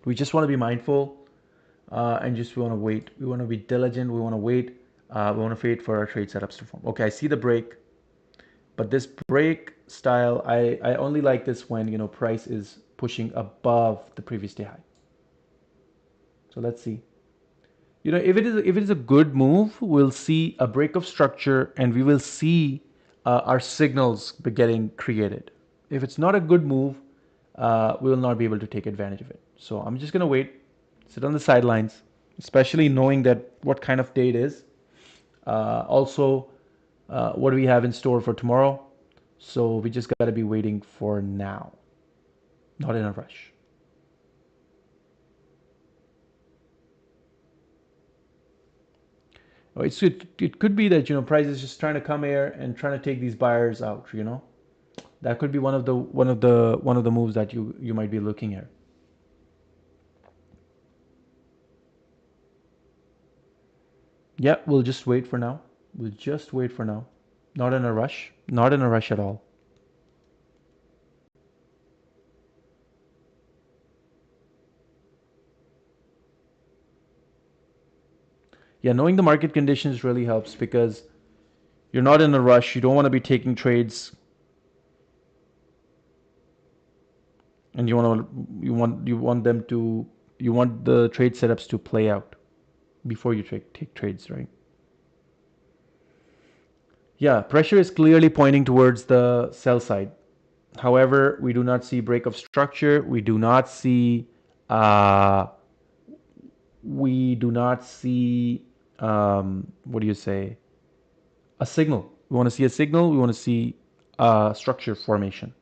We just want to be mindful, and just we want to wait. We want to be diligent. We want to wait. We want to wait for our trade setups to form. Okay, I see the break, but this break style, I only like this when, price is pushing above the previous day high. So let's see. If it is a good move, we'll see a break of structure, and we will see our signals getting created. If it's not a good move, we will not be able to take advantage of it. So I'm just gonna wait, sit on the sidelines, especially knowing that what kind of day it is. Also, what do we have in store for tomorrow? So we just gotta be waiting for now, not in a rush. It could be that price is just trying to come here and trying to take these buyers out. That could be one of the moves that you might be looking at. Yeah, we'll just wait for now. We'll just wait for now. Not in a rush. Not in a rush at all. Yeah, knowing the market conditions really helps because you're not in a rush. You don't want to be taking trades, and you want the trade setups to play out before you take trades, right? Yeah, pressure is clearly pointing towards the sell side. However, we do not see break of structure. Uh, we do not see what do you say? A signal. We want to see a signal. We want to see structure formation.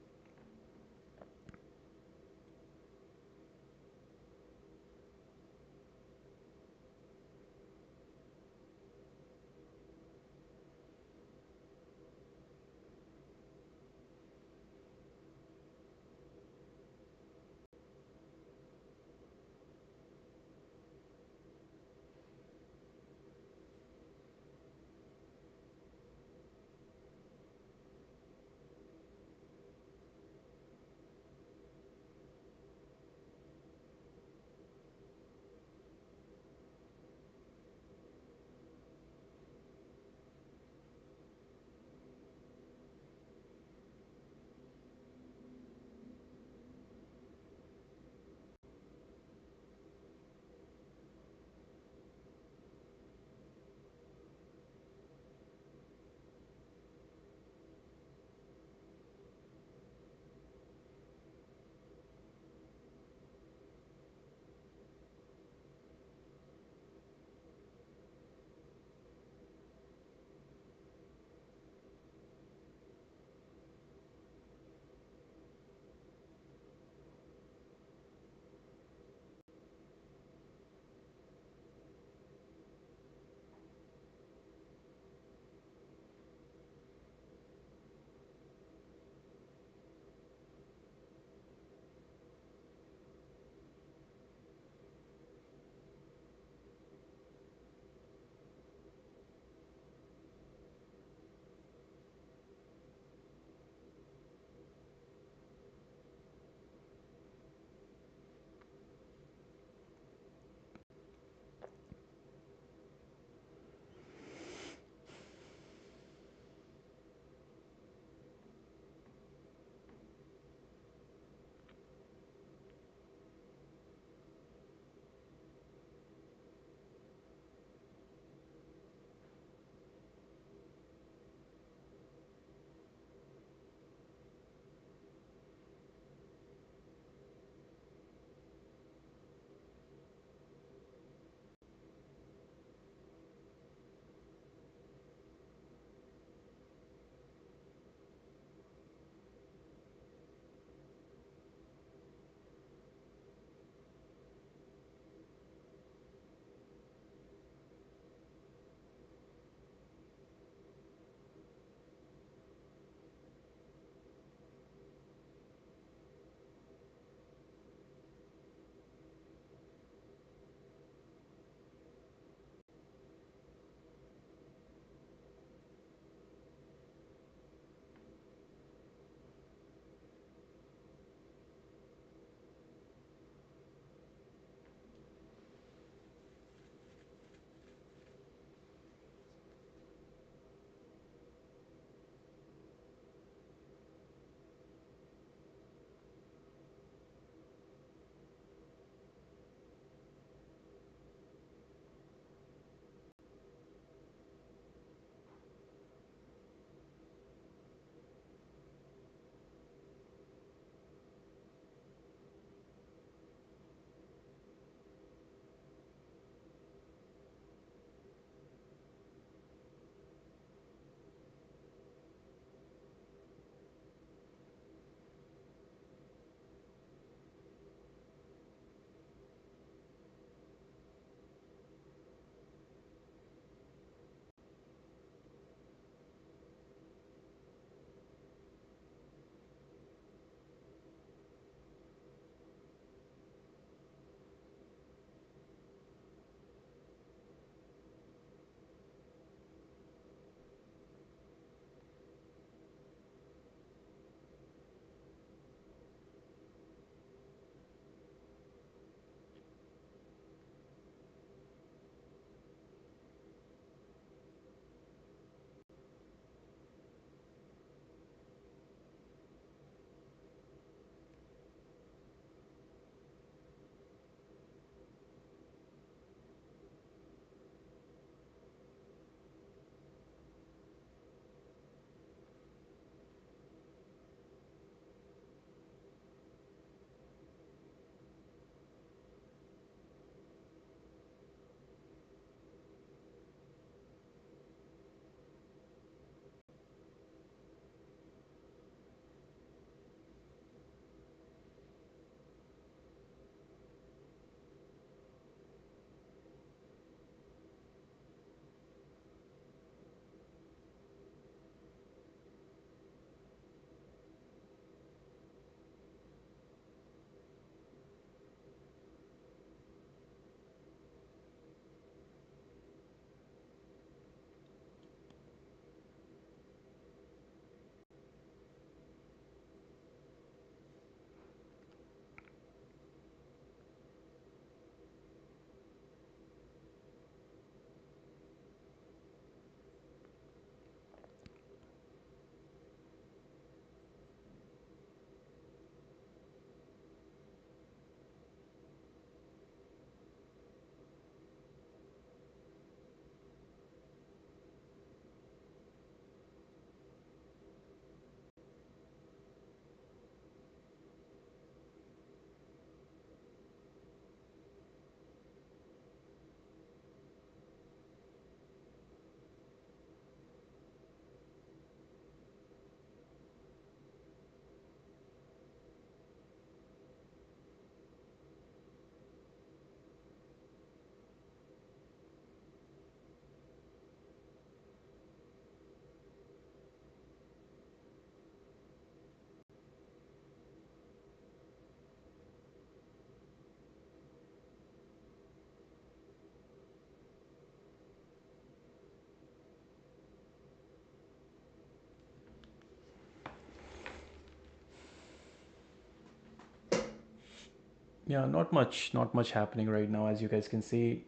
Yeah, not much happening right now, as you guys can see.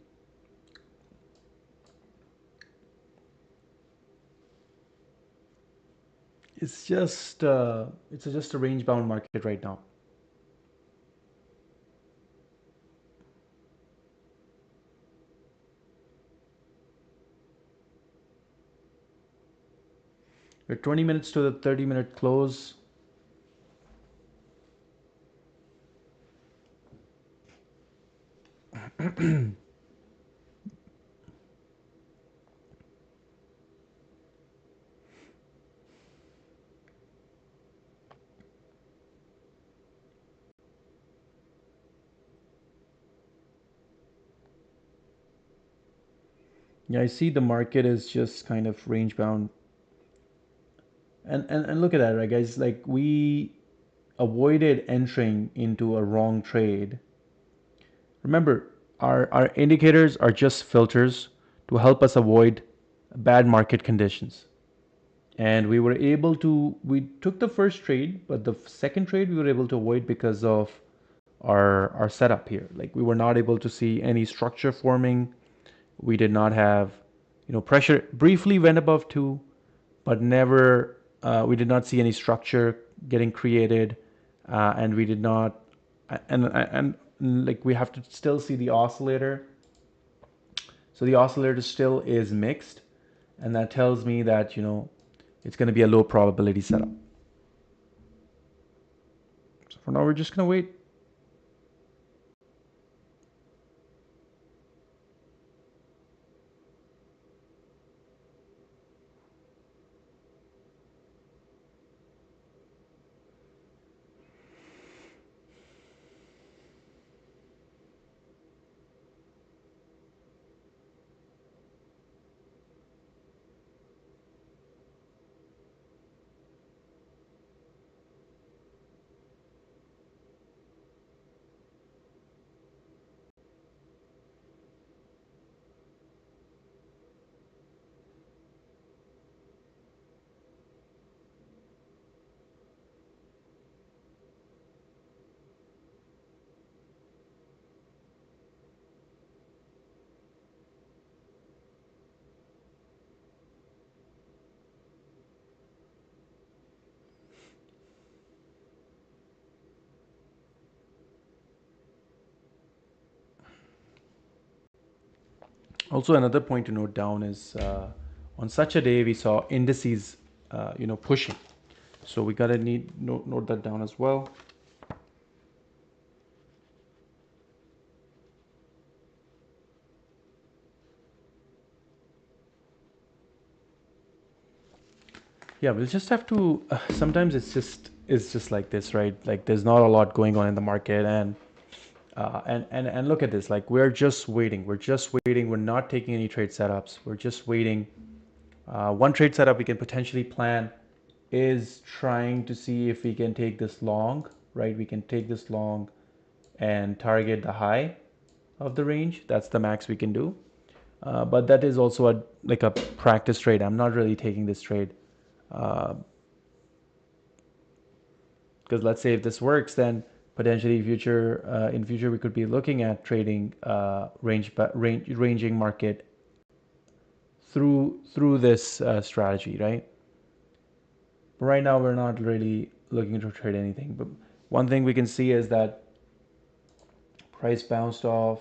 It's just a range bound market right now. We're 20 minutes to the 30-minute close. Yeah, I see the market is just kind of range bound. And look at that, right, guys? Like we avoided entering into a wrong trade. Remember, our indicators are just filters to help us avoid bad market conditions. And we took the first trade, but the second trade we were able to avoid because of our setup here. Like we were not able to see any structure forming. We did not have, pressure briefly went above two, but never, we did not see any structure getting created, and we did not, and like we have to still see the oscillator. So the oscillator still is mixed, and that tells me that, it's going to be a low probability setup. So for now, we're just going to wait. Also, another point to note down is, on such a day we saw indices, pushing. So we gotta note that down as well. Yeah, we'll just have to. Sometimes it's just like this, right? Like there's not a lot going on in the market, and look at this. Like we're just waiting. We're just waiting. We're not taking any trade setups. We're just waiting. One trade setup we can potentially plan is trying to see if we can take this long, right? We can take this long and target the high of the range. That's the max we can do. But that is also like a practice trade. I'm not really taking this trade, because let's say if this works, then potentially in future we could be looking at trading, ranging market through this strategy, right? But right now we're not really looking to trade anything. But one thing we can see is that price bounced off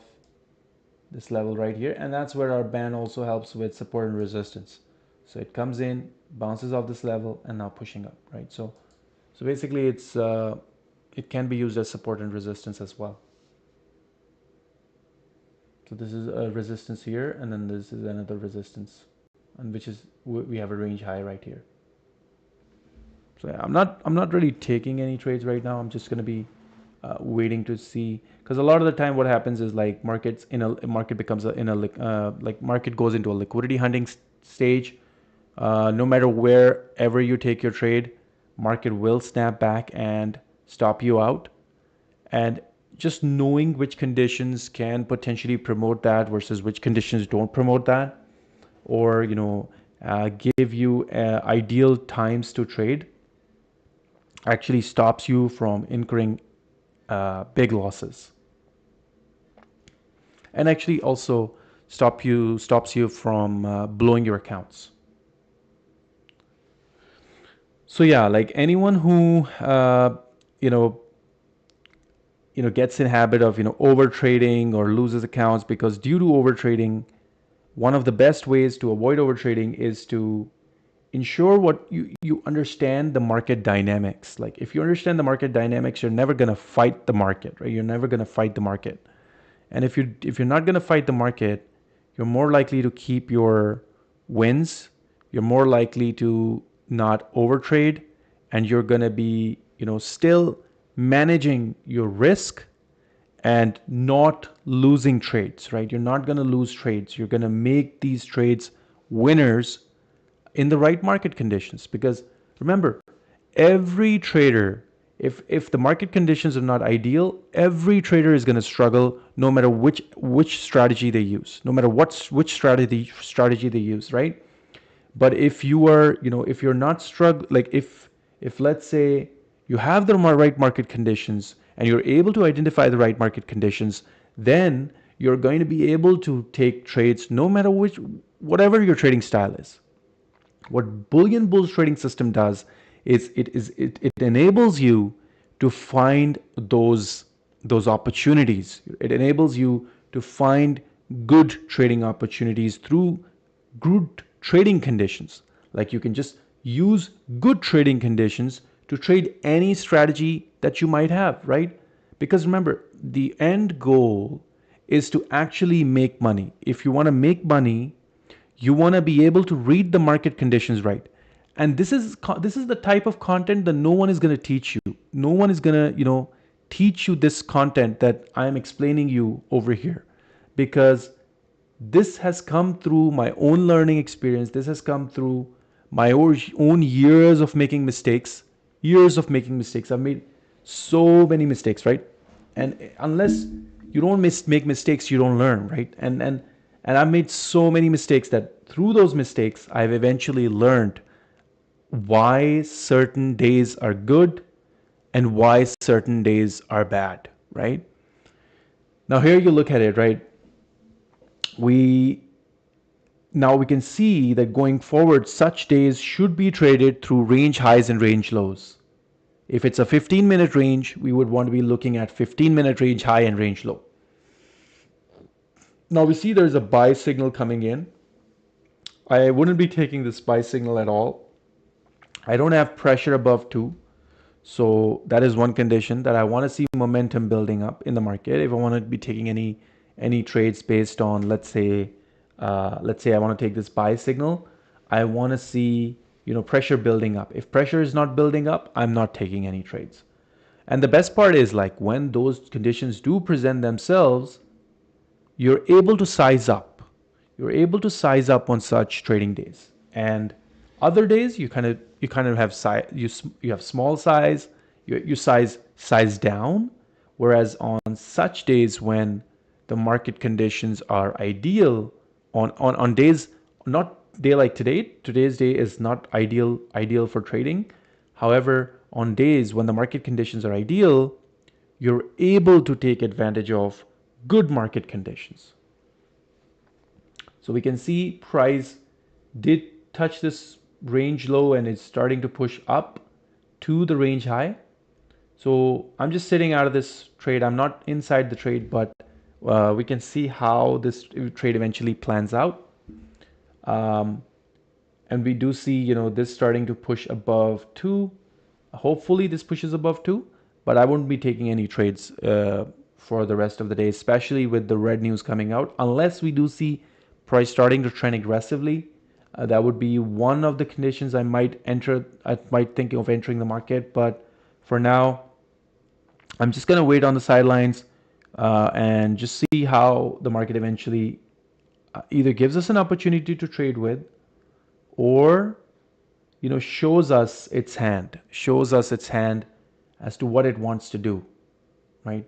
this level right here, and that's where our band also helps with support and resistance. So it comes in, bounces off this level, and now pushing up, right? So basically it can be used as support and resistance as well. So this is a resistance here, and then this is another resistance, and which is we have a range high right here. So yeah, I'm not really taking any trades right now. I'm just gonna be waiting to see, because a lot of the time what happens is like market becomes like market goes into a liquidity hunting stage. No matter wherever you take your trade, market will snap back and stop you out. And just knowing which conditions can potentially promote that versus which conditions don't promote that, or give you ideal times to trade, actually stops you from incurring big losses. and actually also stops you from blowing your accounts. So yeah, like anyone who you know gets in habit of over trading or loses accounts because due to over trading, one of the best ways to avoid over trading is to ensure what you understand the market dynamics. Like if you understand the market dynamics, you're never going to fight the market, right? You're never going to fight the market. And if you're not going to fight the market, you're more likely to keep your wins. You're more likely to not overtrade, and you're going to be, still managing your risk and not losing trades, right? You're not going to lose trades. You're going to make these trades winners in the right market conditions. Because remember, every trader, if the market conditions are not ideal, every trader is going to struggle no matter which strategy they use, no matter which strategy they use, right? But if you are, if you're not struggling, like if let's say you have the right market conditions and you're able to identify the right market conditions, then you're going to be able to take trades no matter whatever your trading style is. What Bullion Bullz trading system does is it enables you to find those opportunities. It enables you to find good trading opportunities through good trading conditions. Like you can just use good trading conditions to trade any strategy that you might have, right? Because remember, the end goal is to actually make money. If you want to make money, you want to be able to read the market conditions right. And this is the type of content that no one is going to teach you. No one is going to, teach you this content that I am explaining you over here, because this has come through my own learning experience. This has come through my own years of making mistakes. Years of making mistakes. I've made so many mistakes, right? And unless you don't make mistakes, you don't learn, right? And I've made so many mistakes that through those mistakes, I've eventually learned why certain days are good and why certain days are bad, right? Now here you look at it, right? We Now we can see that going forward, such days should be traded through range highs and range lows. If it's a 15-minute range, we would want to be looking at 15-minute range high and range low. Now we see there's a buy signal coming in. I wouldn't be taking this buy signal at all. I don't have pressure above 2. So that is one condition, that I want to see momentum building up in the market. If I want to be taking any trades based on, let's say I want to take this buy signal, I want to see pressure building up. If pressure is not building up, I'm not taking any trades. And the best part is, like, when those conditions do present themselves, you're able to size up. You're able to size up on such trading days. And other days you kind of have you have small size, you size down. Whereas on such days when the market conditions are ideal, on days, not day like today's day is not ideal for trading. However, on days when the market conditions are ideal, you're able to take advantage of good market conditions. So we can see price did touch this range low and it's starting to push up to the range high. So I'm just sitting out of this trade. I'm not inside the trade, but we can see how this trade eventually plans out. And we do see, this starting to push above 2. Hopefully this pushes above 2, but I wouldn't be taking any trades for the rest of the day, especially with the red news coming out, unless we do see price starting to trend aggressively. That would be one of the conditions I might think of entering the market. But for now, I'm just going to wait on the sidelines and just see how the market eventually either gives us an opportunity to trade with, or shows us its hand as to what it wants to do, right?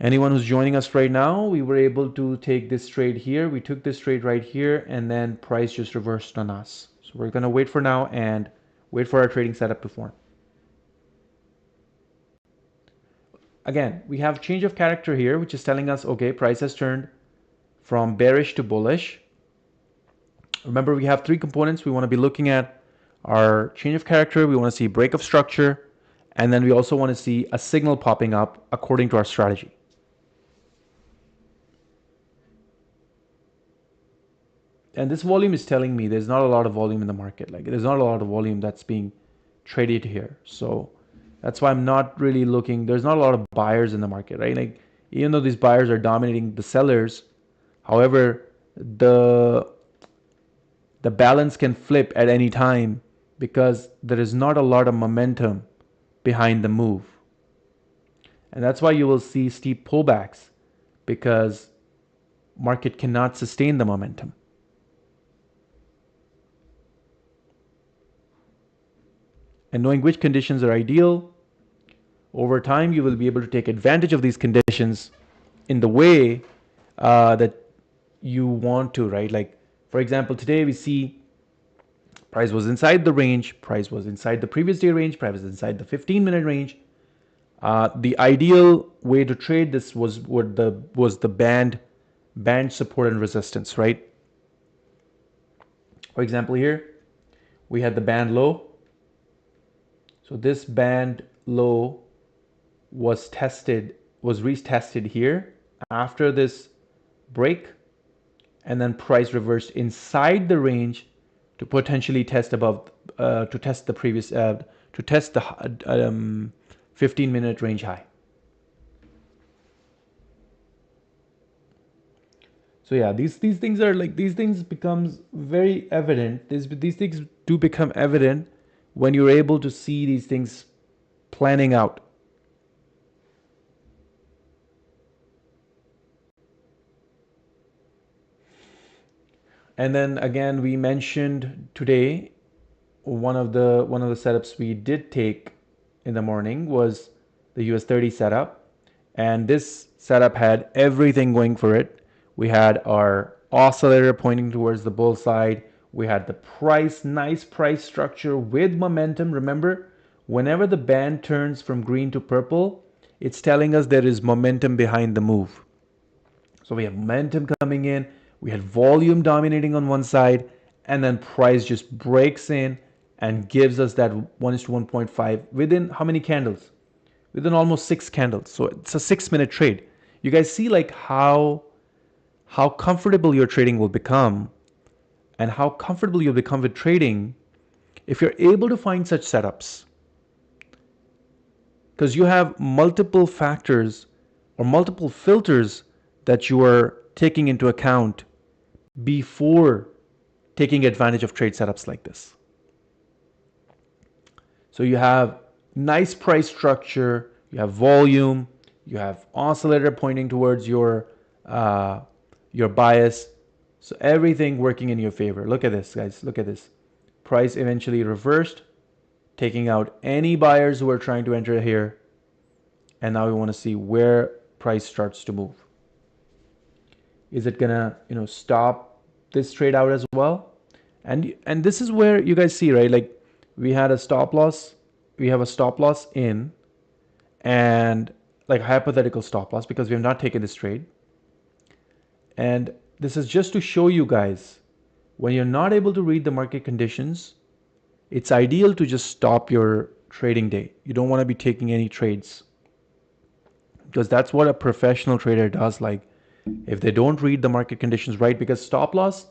Anyone who's joining us right now, we were able to take this trade here. We took this trade right here, and then price just reversed on us. So we're going to wait for now and wait for our trading setup to form. again, we have change of character here, which is telling us, okay, price has turned from bearish to bullish. Remember, we have three components. We want to be looking at our change of character. We want to see break of structure. And then we also want to see a signal popping up according to our strategy. And this volume is telling me there's not a lot of volume in the market. Like there's not a lot of volume that's being traded here. So that's why I'm not really looking. There's not a lot of buyers in the market, right? Like even though these buyers are dominating the sellers, however, the balance can flip at any time because there is not a lot of momentum behind the move. And that's why you will see steep pullbacks, because market cannot sustain the momentum. And knowing which conditions are ideal, over time you will be able to take advantage of these conditions in the way that you want to, right? Like, for example, today we see price was inside the range, price was inside the previous day range, price was inside the 15-minute range. The ideal way to trade this was the band support and resistance, right? For example, here we had the band low. So this band low was retested here after this break, and then price reversed inside the range to potentially test above, to test the 15-minute range high. So yeah, these things are like, these things becomes very evident. These things do become evident when you're able to see these things planning out. And then again, we mentioned today one of the setups we did take in the morning was the US 30 setup, and this setup had everything going for it. We had our oscillator pointing towards the bull side. We had the price, nice price structure with momentum. Remember, whenever the band turns from green to purple, it's telling us there is momentum behind the move. So we have momentum coming in, we had volume dominating on one side, and then price just breaks in and gives us that 1:1.5 within how many candles? Within almost 6 candles. So it's a 6-minute trade. You guys see like how comfortable your trading will become, and how comfortable you'll become with trading if you're able to find such setups. Because you have multiple factors or multiple filters that you are taking into account before taking advantage of trade setups like this. So you have nice price structure, you have volume, you have oscillator pointing towards your bias. So everything working in your favor. Look at this, guys. Look at this. Price eventually reversed, taking out any buyers who are trying to enter here. And now we want to see where price starts to move. Is it gonna, stop this trade out as well? And this is where you guys see, right? Like we had a stop loss, we have a stop loss in, and like hypothetical stop loss because we have not taken this trade. And this is just to show you guys, when you're not able to read the market conditions, it's ideal to just stop your trading day. You don't want to be taking any trades, because that's what a professional trader does. Like if they don't read the market conditions right, because stop loss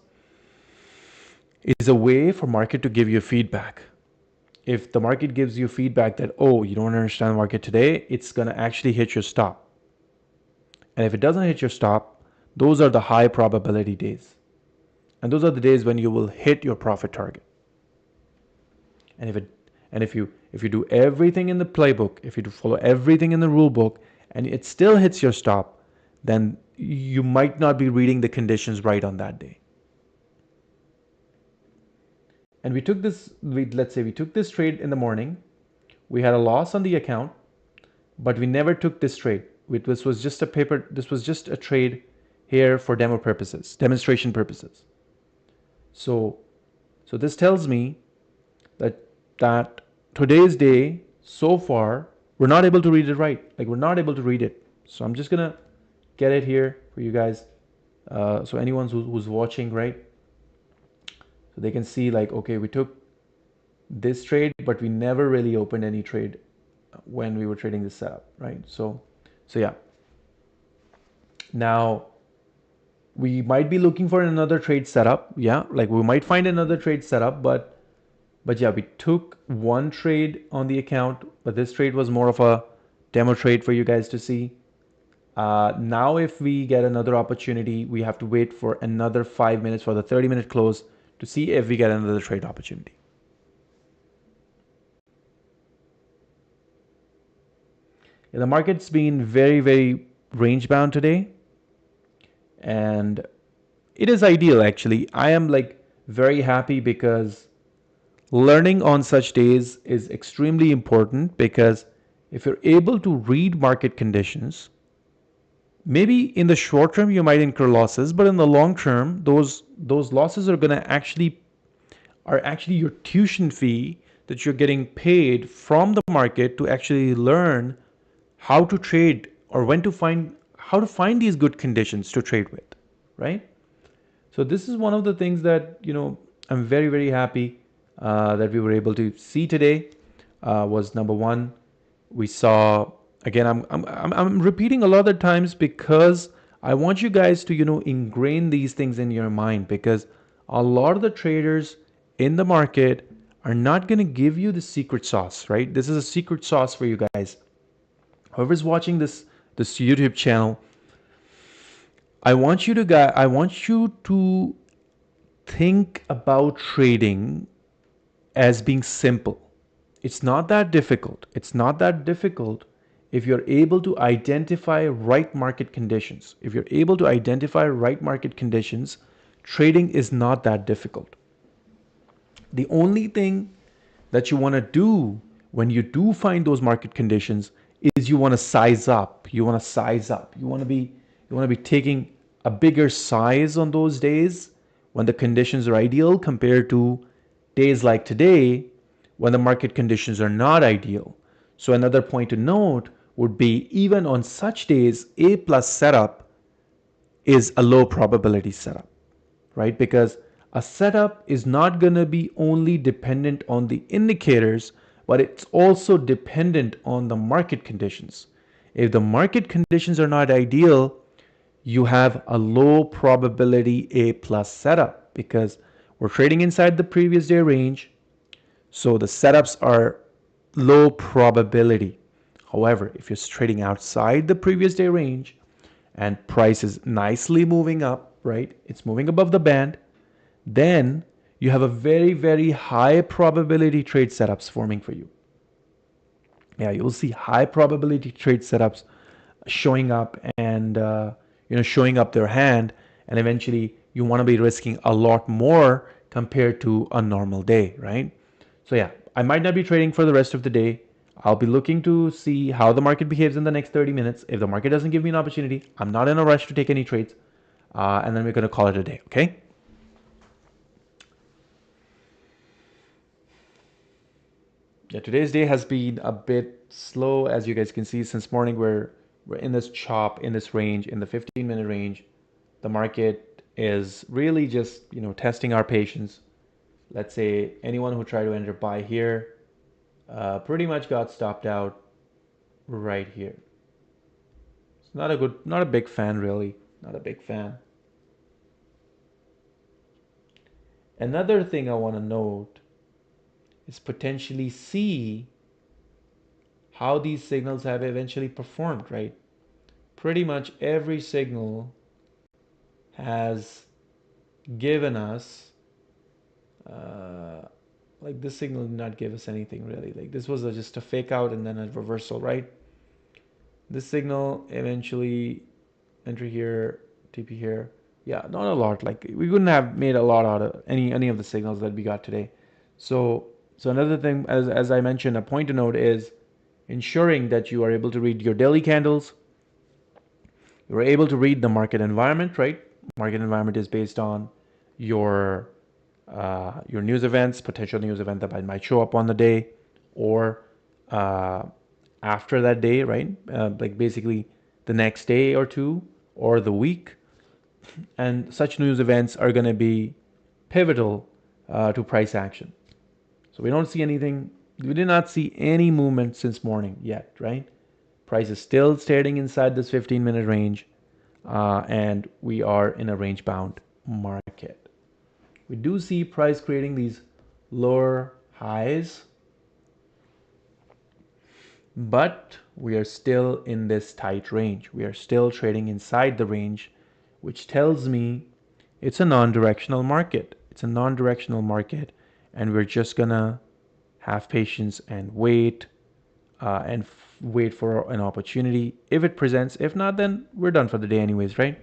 is a way for market to give you feedback. If the market gives you feedback that, oh, you don't understand the market today, it's going to actually hit your stop. And if it doesn't hit your stop, those are the high probability days. And those are the days when you will hit your profit target. And if you do everything in the playbook, if you follow everything in the rule book, and it still hits your stop, then you might not be reading the conditions right on that day. And we took this, let's say we took this trade in the morning. We had a loss on the account, but we never took this trade. This was just a trade here for demo purposes, demonstration purposes. So this tells me that today's day so far we're not able to read it right. Like we're not able to read it. So I'm just gonna get it here for you guys. So anyone who's watching, right? So they can see like, okay, we took this trade, but we never really opened any trade when we were trading this setup, right? So yeah. Now we might be looking for another trade setup. Yeah, like we might find another trade setup, but yeah, we took one trade on the account, but this trade was more of a demo trade for you guys to see. Now, if we get another opportunity, we have to wait for another 5 minutes for the 30-minute close to see if we get another trade opportunity. Yeah, the market's been very, very range bound today, and it is ideal actually. I am like very happy because learning on such days is extremely important, because if you're able to read market conditions, maybe in the short term you might incur losses, but in the long term, those losses are going to actually your tuition fee that you're getting paid from the market to actually learn how to trade, or how to find these good conditions to trade with, right? So this is one of the things that, I'm very, very happy that we were able to see today. Was number one, we saw, again, I'm repeating a lot of times because I want you guys to, ingrain these things in your mind, because a lot of the traders in the market are not going to give you the secret sauce, right? This is a secret sauce for you guys. Whoever's watching this YouTube channel, I want you to think about trading as being simple. It's not that difficult. It's not that difficult if you're able to identify right market conditions. If you're able to identify right market conditions, trading is not that difficult. The only thing that you want to do when you do find those market conditions is you want to size up. You want to size up. You want to be taking a bigger size on those days when the conditions are ideal, compared to days like today when the market conditions are not ideal. So another point to note would be, even on such days, A plus setup is a low probability setup, right? Because a setup is not going to be only dependent on the indicators, but it's also dependent on the market conditions. If the market conditions are not ideal, you have a low probability A plus setup, because we're trading inside the previous day range. So the setups are low probability. However, if you're trading outside the previous day range and price is nicely moving up, right? It's moving above the band, then you have a very, very high probability trade setups forming for you. Yeah, you'll see high probability trade setups showing up, and showing up their hand, and eventually you want to be risking a lot more compared to a normal day, right? So yeah, I might not be trading for the rest of the day. I'll be looking to see how the market behaves in the next 30 minutes. If the market doesn't give me an opportunity, I'm not in a rush to take any trades, and then we're going to call it a day. Okay. Yeah, today's day has been a bit slow, as you guys can see. Since morning, we're in this chop, in this range, in the 15-minute range. The market is really just, testing our patience. Let's say anyone who tried to enter buy here pretty much got stopped out right here. It's not a big fan really, not a big fan. Another thing I want to note is potentially see how these signals have eventually performed, right? Pretty much every signal has given us, uh, like this signal did not give us anything really. Like this was just a fake out and then a reversal, right? This signal eventually enter here, TP here. Yeah, not a lot. Like we couldn't have made a lot out of any of the signals that we got today. So another thing, as I mentioned, a point to note is ensuring that you are able to read your daily candles. You're able to read the market environment, right? Market environment is based on your news events, potential news event that might show up on the day, or after that day, right? Like basically the next day or two or the week. And such news events are going to be pivotal to price action. So we don't see anything, we did not see any movement since morning yet, right? Price is still standing inside this 15-minute range, and we are in a range bound market. We do see price creating these lower highs, but we are still in this tight range. We are still trading inside the range, which tells me it's a non-directional market. It's a non-directional market, and we're just gonna have patience and wait, and wait for an opportunity if it presents. If not, then we're done for the day anyways, right?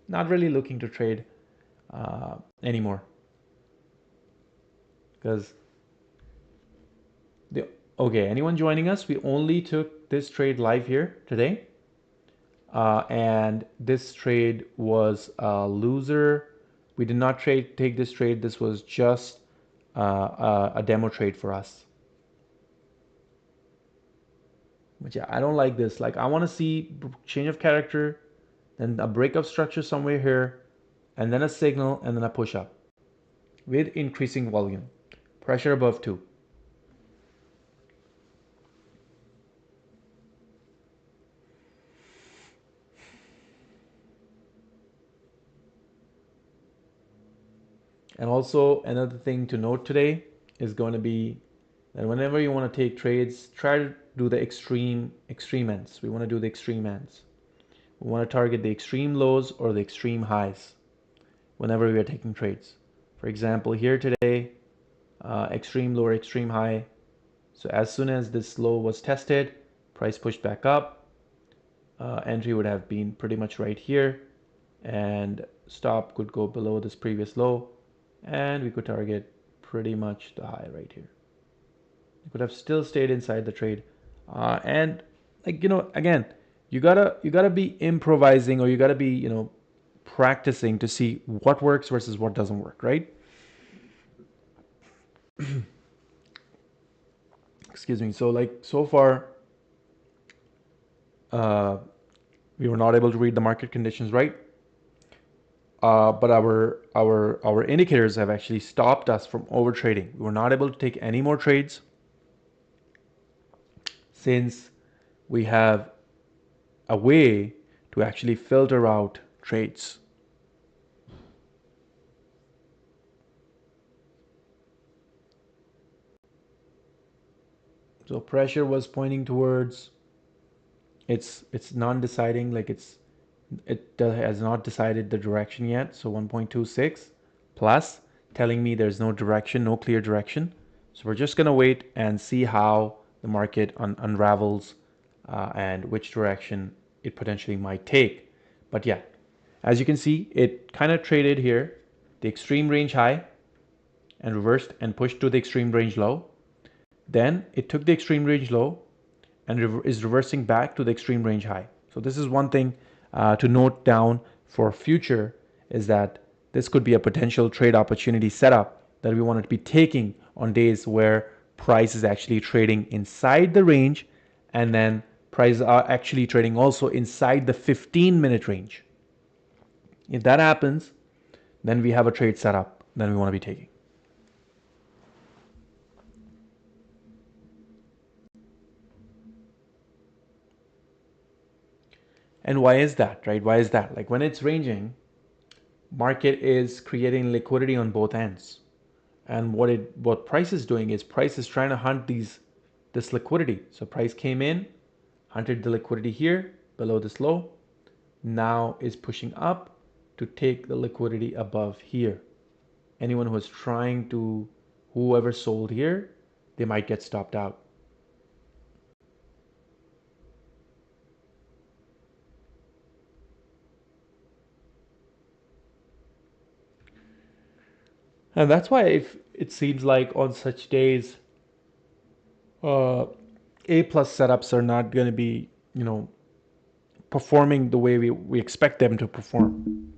Not really looking to trade anymore, because the okay, anyone joining us, we only took this trade live here today, and this trade was a loser. We did not take this trade. This was just a demo trade for us. But yeah, I don't like this. Like, I want to see change of character, then a breakup structure somewhere here, and then a signal, and then a push up with increasing volume. Pressure above 2. And also another thing to note today is going to be that whenever you want to take trades, try to do the extreme ends. We want to do the extreme ends. We want to target the extreme lows or the extreme highs whenever we are taking trades. For example, here today, extreme low or extreme high. So as soon as this low was tested, price pushed back up. Entry would have been pretty much right here, and stop could go below this previous low, and we could target pretty much the high right here. You could have still stayed inside the trade, and like, again, you gotta be improvising, or you gotta be, practicing to see what works versus what doesn't work, right? Excuse me. So like, so far, uh, we were not able to read the market conditions right, but our indicators have actually stopped us from over trading. We were not able to take any more trades since we have a way to actually filter out trades. So pressure was pointing towards, it's non-deciding, like it has not decided the direction yet. So 1.26 plus telling me there's no direction, no clear direction. So we're just gonna wait and see how the market unravels, and which direction it potentially might take. But yeah, as you can see, it kind of traded here, the extreme range high, and reversed and pushed to the extreme range low. Then it took the extreme range low and is reversing back to the extreme range high. So this is one thing to note down for future, is that this could be a potential trade opportunity setup that we want to be taking on days where price is actually trading inside the range, and then prices are actually trading also inside the 15-minute range. If that happens, then we have a trade setup that we want to be taking. And why is that, right? Why is that? Like, when it's ranging, market is creating liquidity on both ends. And what price is doing is price is trying to hunt this liquidity. So price came in, hunted the liquidity here below this low, now is pushing up to take the liquidity above here. Anyone who is trying to, whoever sold here, they might get stopped out. And that's why, if it seems like on such days, uh, A plus setups are not going to be, performing the way we expect them to perform.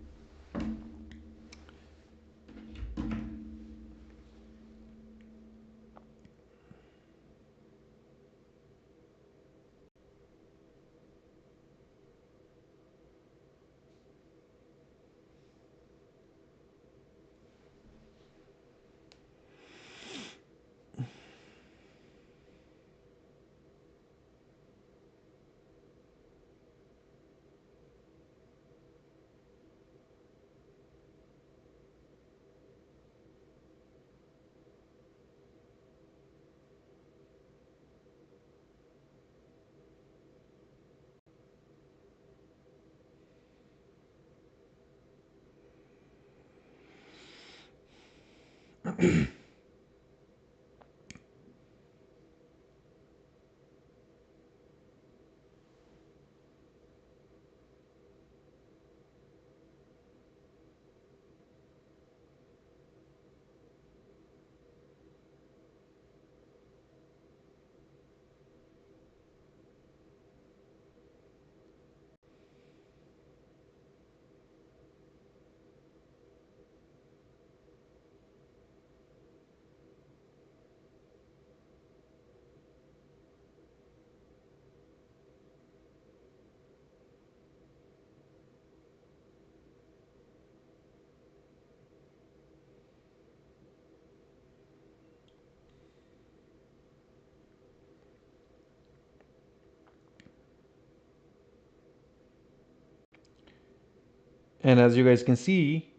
And as you guys can see,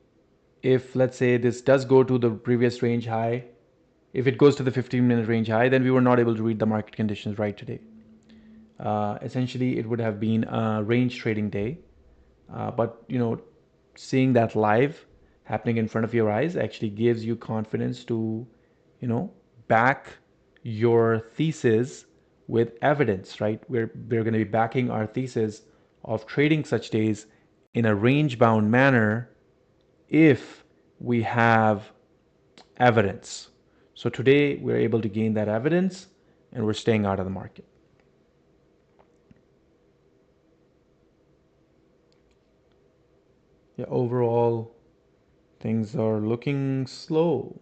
if let's say this does go to the previous range high, if it goes to the 15-minute range high, then we were not able to read the market conditions right today. Essentially, it would have been a range trading day. But seeing that live happening in front of your eyes actually gives you confidence to, back your thesis with evidence, right? We're going to be backing our thesis of trading such days in a range bound manner if we have evidence. So today we're able to gain that evidence and we're staying out of the market. Yeah, overall, things are looking slow.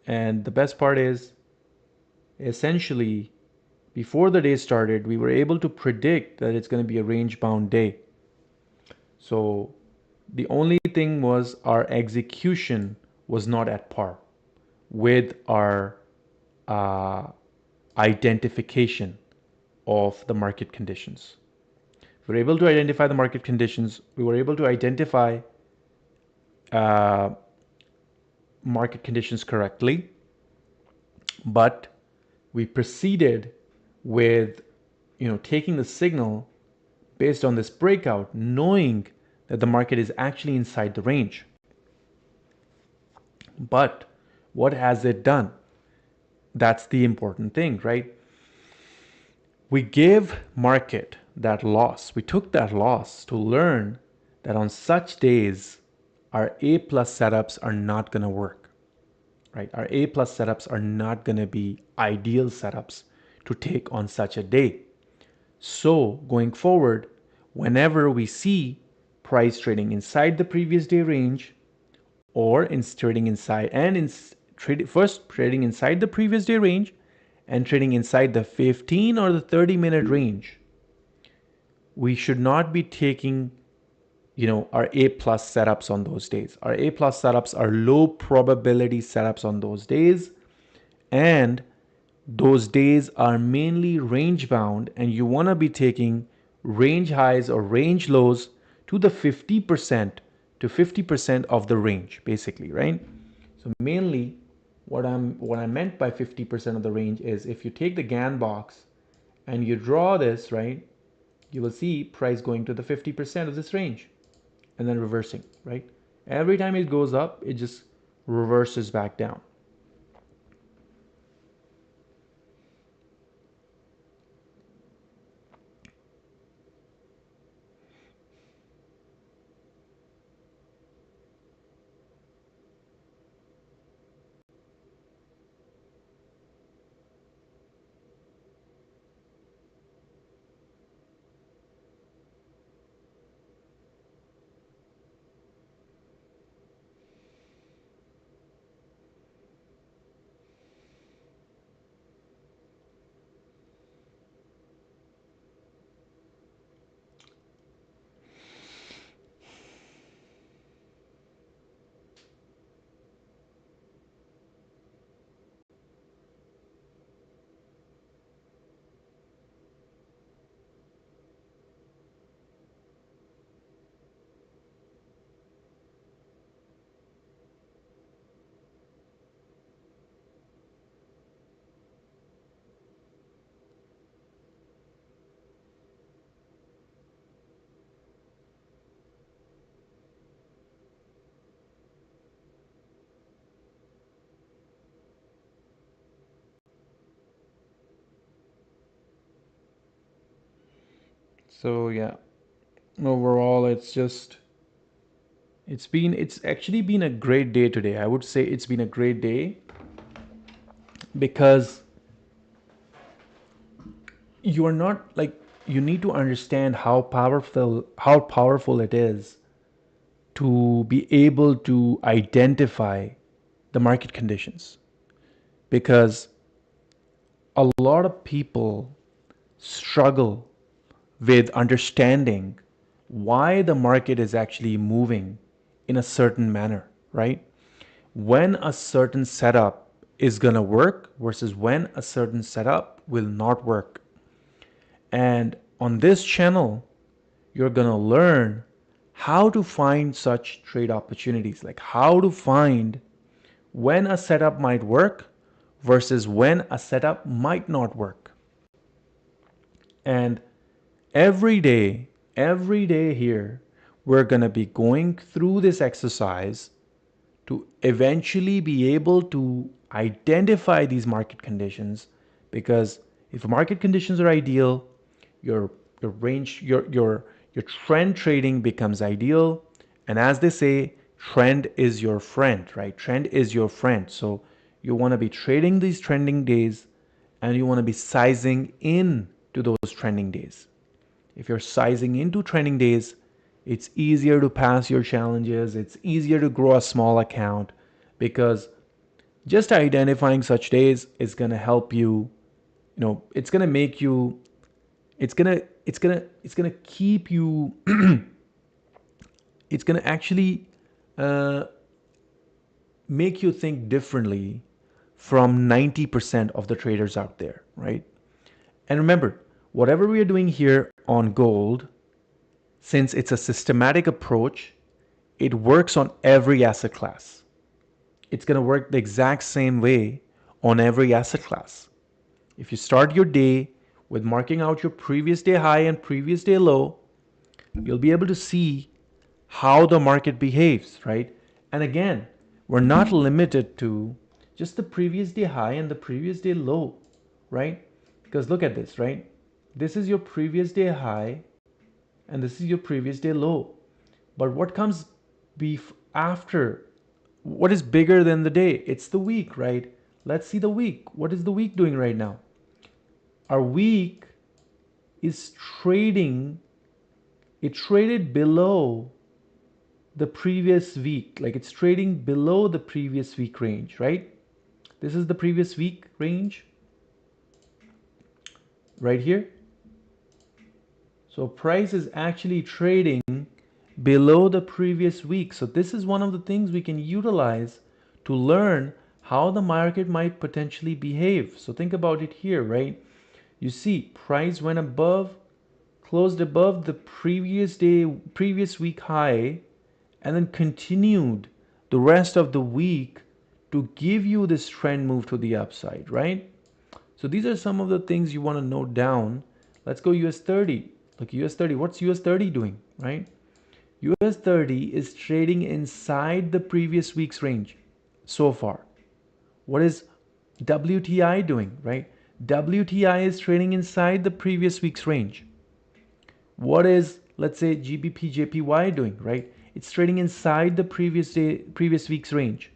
And the best part is, essentially, before the day started, we were able to predict that it's going to be a range bound day. So the only thing was our execution was not at par with our uh, identification of the market conditions. We were able to identify the market conditions. We were able to identify uh, market conditions correctly, but we proceeded with taking the signal based on this breakout, knowing that the market is actually inside the range. But what has it done? That's the important thing, right? We gave market that loss. We took that loss to learn that on such days, our A plus setups are not going to work, right? Our A plus setups are not going to be ideal setups to take on such a day. So going forward, whenever we see price trading inside the previous day range or in trading inside and first trading inside the previous day range and trading inside the 15 or the 30-minute range, we should not be taking our A plus setups on those days. Our A plus setups are low probability setups on those days, and those days are mainly range bound, and you want to be taking range highs or range lows to the 50% to 50% of the range, basically, right? So mainly what I meant by 50% of the range is if you take the Gann box and you draw this, right, you will see price going to the 50% of this range and then reversing, right? Every time it goes up, it just reverses back down. So yeah, overall, it's actually been a great day today. I would say it's been a great day because you are not like you need to understand how powerful it is to be able to identify the market conditions, because a lot of people struggle with understanding why the market is actually moving in a certain manner, right? When a certain setup is going to work versus when a certain setup will not work. And on this channel, you're going to learn how to find such trade opportunities, like how to find when a setup might work versus when a setup might not work. And every day here, we're going to be going through this exercise to eventually be able to identify these market conditions, because if market conditions are ideal, your your trend trading becomes ideal. And as they say, trend is your friend, right? Trend is your friend. So you want to be trading these trending days, and you want to be sizing in to those trending days. If you're sizing into trending days, it's easier to pass your challenges. It's easier to grow a small account, because just identifying such days is going to help you. It's going to make you, it's going to keep you, it's going to actually uh, make you think differently from 90% of the traders out there, right? And remember, whatever we are doing here on gold, since it's a systematic approach, it works on every asset class. It's going to work the exact same way on every asset class. If you start your day with marking out your previous day high and previous day low, you'll be able to see how the market behaves, right? And again, we're not limited to just the previous day high and the previous day low, right? Because look at this, right? This is your previous day high and this is your previous day low. But what comes after? What is bigger than the day? It's the week, right? Let's see the week. What is the week doing right now? Our week is trading, it traded below the previous week. Like it's trading below the previous week range, right? This is the previous week range right here. So price is actually trading below the previous week. So this is one of the things we can utilize to learn how the market might potentially behave. So think about it here, right? You see price went above, closed above the previous week high, and then continued the rest of the week to give you this trend move to the upside, right? So these are some of the things you want to note down. Let's go US 30. Look, US 30. What's US 30 doing, right? US 30 is trading inside the previous week's range so far. What is WTI doing, right? WTI is trading inside the previous week's range. What is, let's say, GBP JPY doing, right? It's trading inside the previous week's range.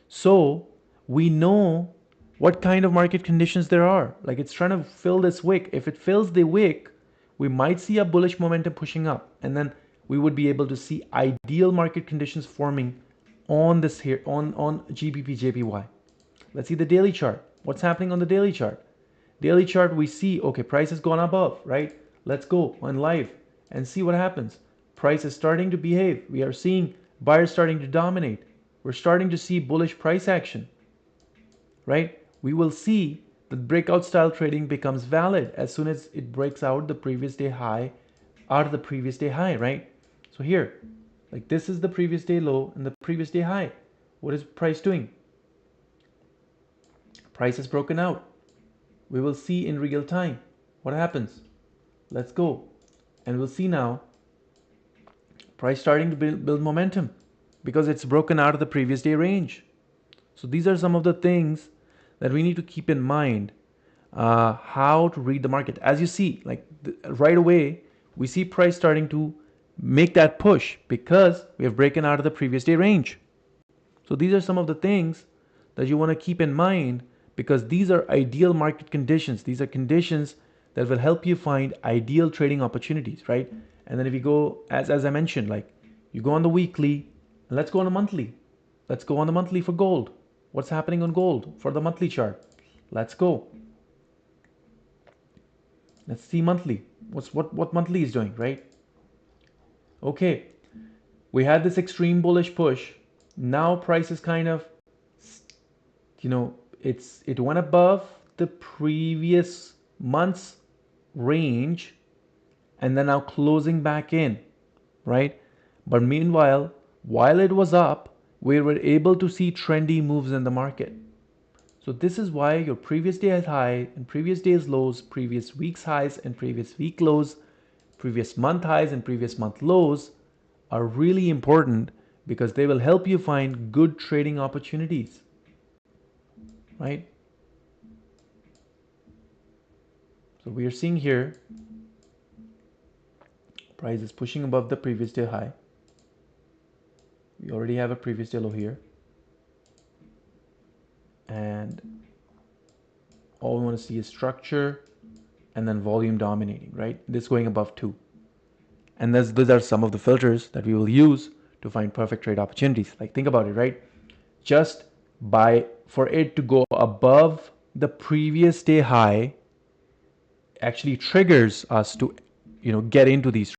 So we know what kind of market conditions there are. Like it's trying to fill this wick. If it fills the wick, we might see a bullish momentum pushing up, and then we would be able to see ideal market conditions forming on this here on GBP JPY. Let's see the daily chart. What's happening on the daily chart? Daily chart, we see, okay, price has gone above, right? Let's go on live and see what happens. Price is starting to behave. We are seeing buyers starting to dominate. We're starting to see bullish price action, right? We will see that breakout style trading becomes valid as soon as it breaks out the previous day high, right? So here, like this is the previous day low and the previous day high. What is price doing? Price is broken out. We will see in real time what happens. Let's go. And we'll see now price starting to build momentum because it's broken out of the previous day range. So these are some of the things that we need to keep in mind, how to read the market. As you see, like right away, we see price starting to make that push because we have broken out of the previous day range. So these are some of the things that you want to keep in mind, because these are ideal market conditions. These are conditions that will help you find ideal trading opportunities, right? And then if you go, as I mentioned, like you go on the weekly, and let's go on a monthly. Let's go on the monthly for gold. What's happening on gold for the monthly chart? Let's go. Let's see monthly. What monthly is doing, right? Okay, we had this extreme bullish push. Now price is kind of, it went above the previous month's range and then now closing back in, right? But meanwhile, while it was up, we were able to see trendy moves in the market. So this is why your previous day high and previous day's lows, previous week's highs and previous week lows, previous month highs and previous month lows are really important, because they will help you find good trading opportunities, right? So we are seeing here, price is pushing above the previous day high. We already have a previous day low here. And all we want to see is structure and then volume dominating, right? This going above 2. And those are some of the filters that we will use to find perfect trade opportunities. Like think about it, right? Just for it to go above the previous day high actually triggers us to, get into these.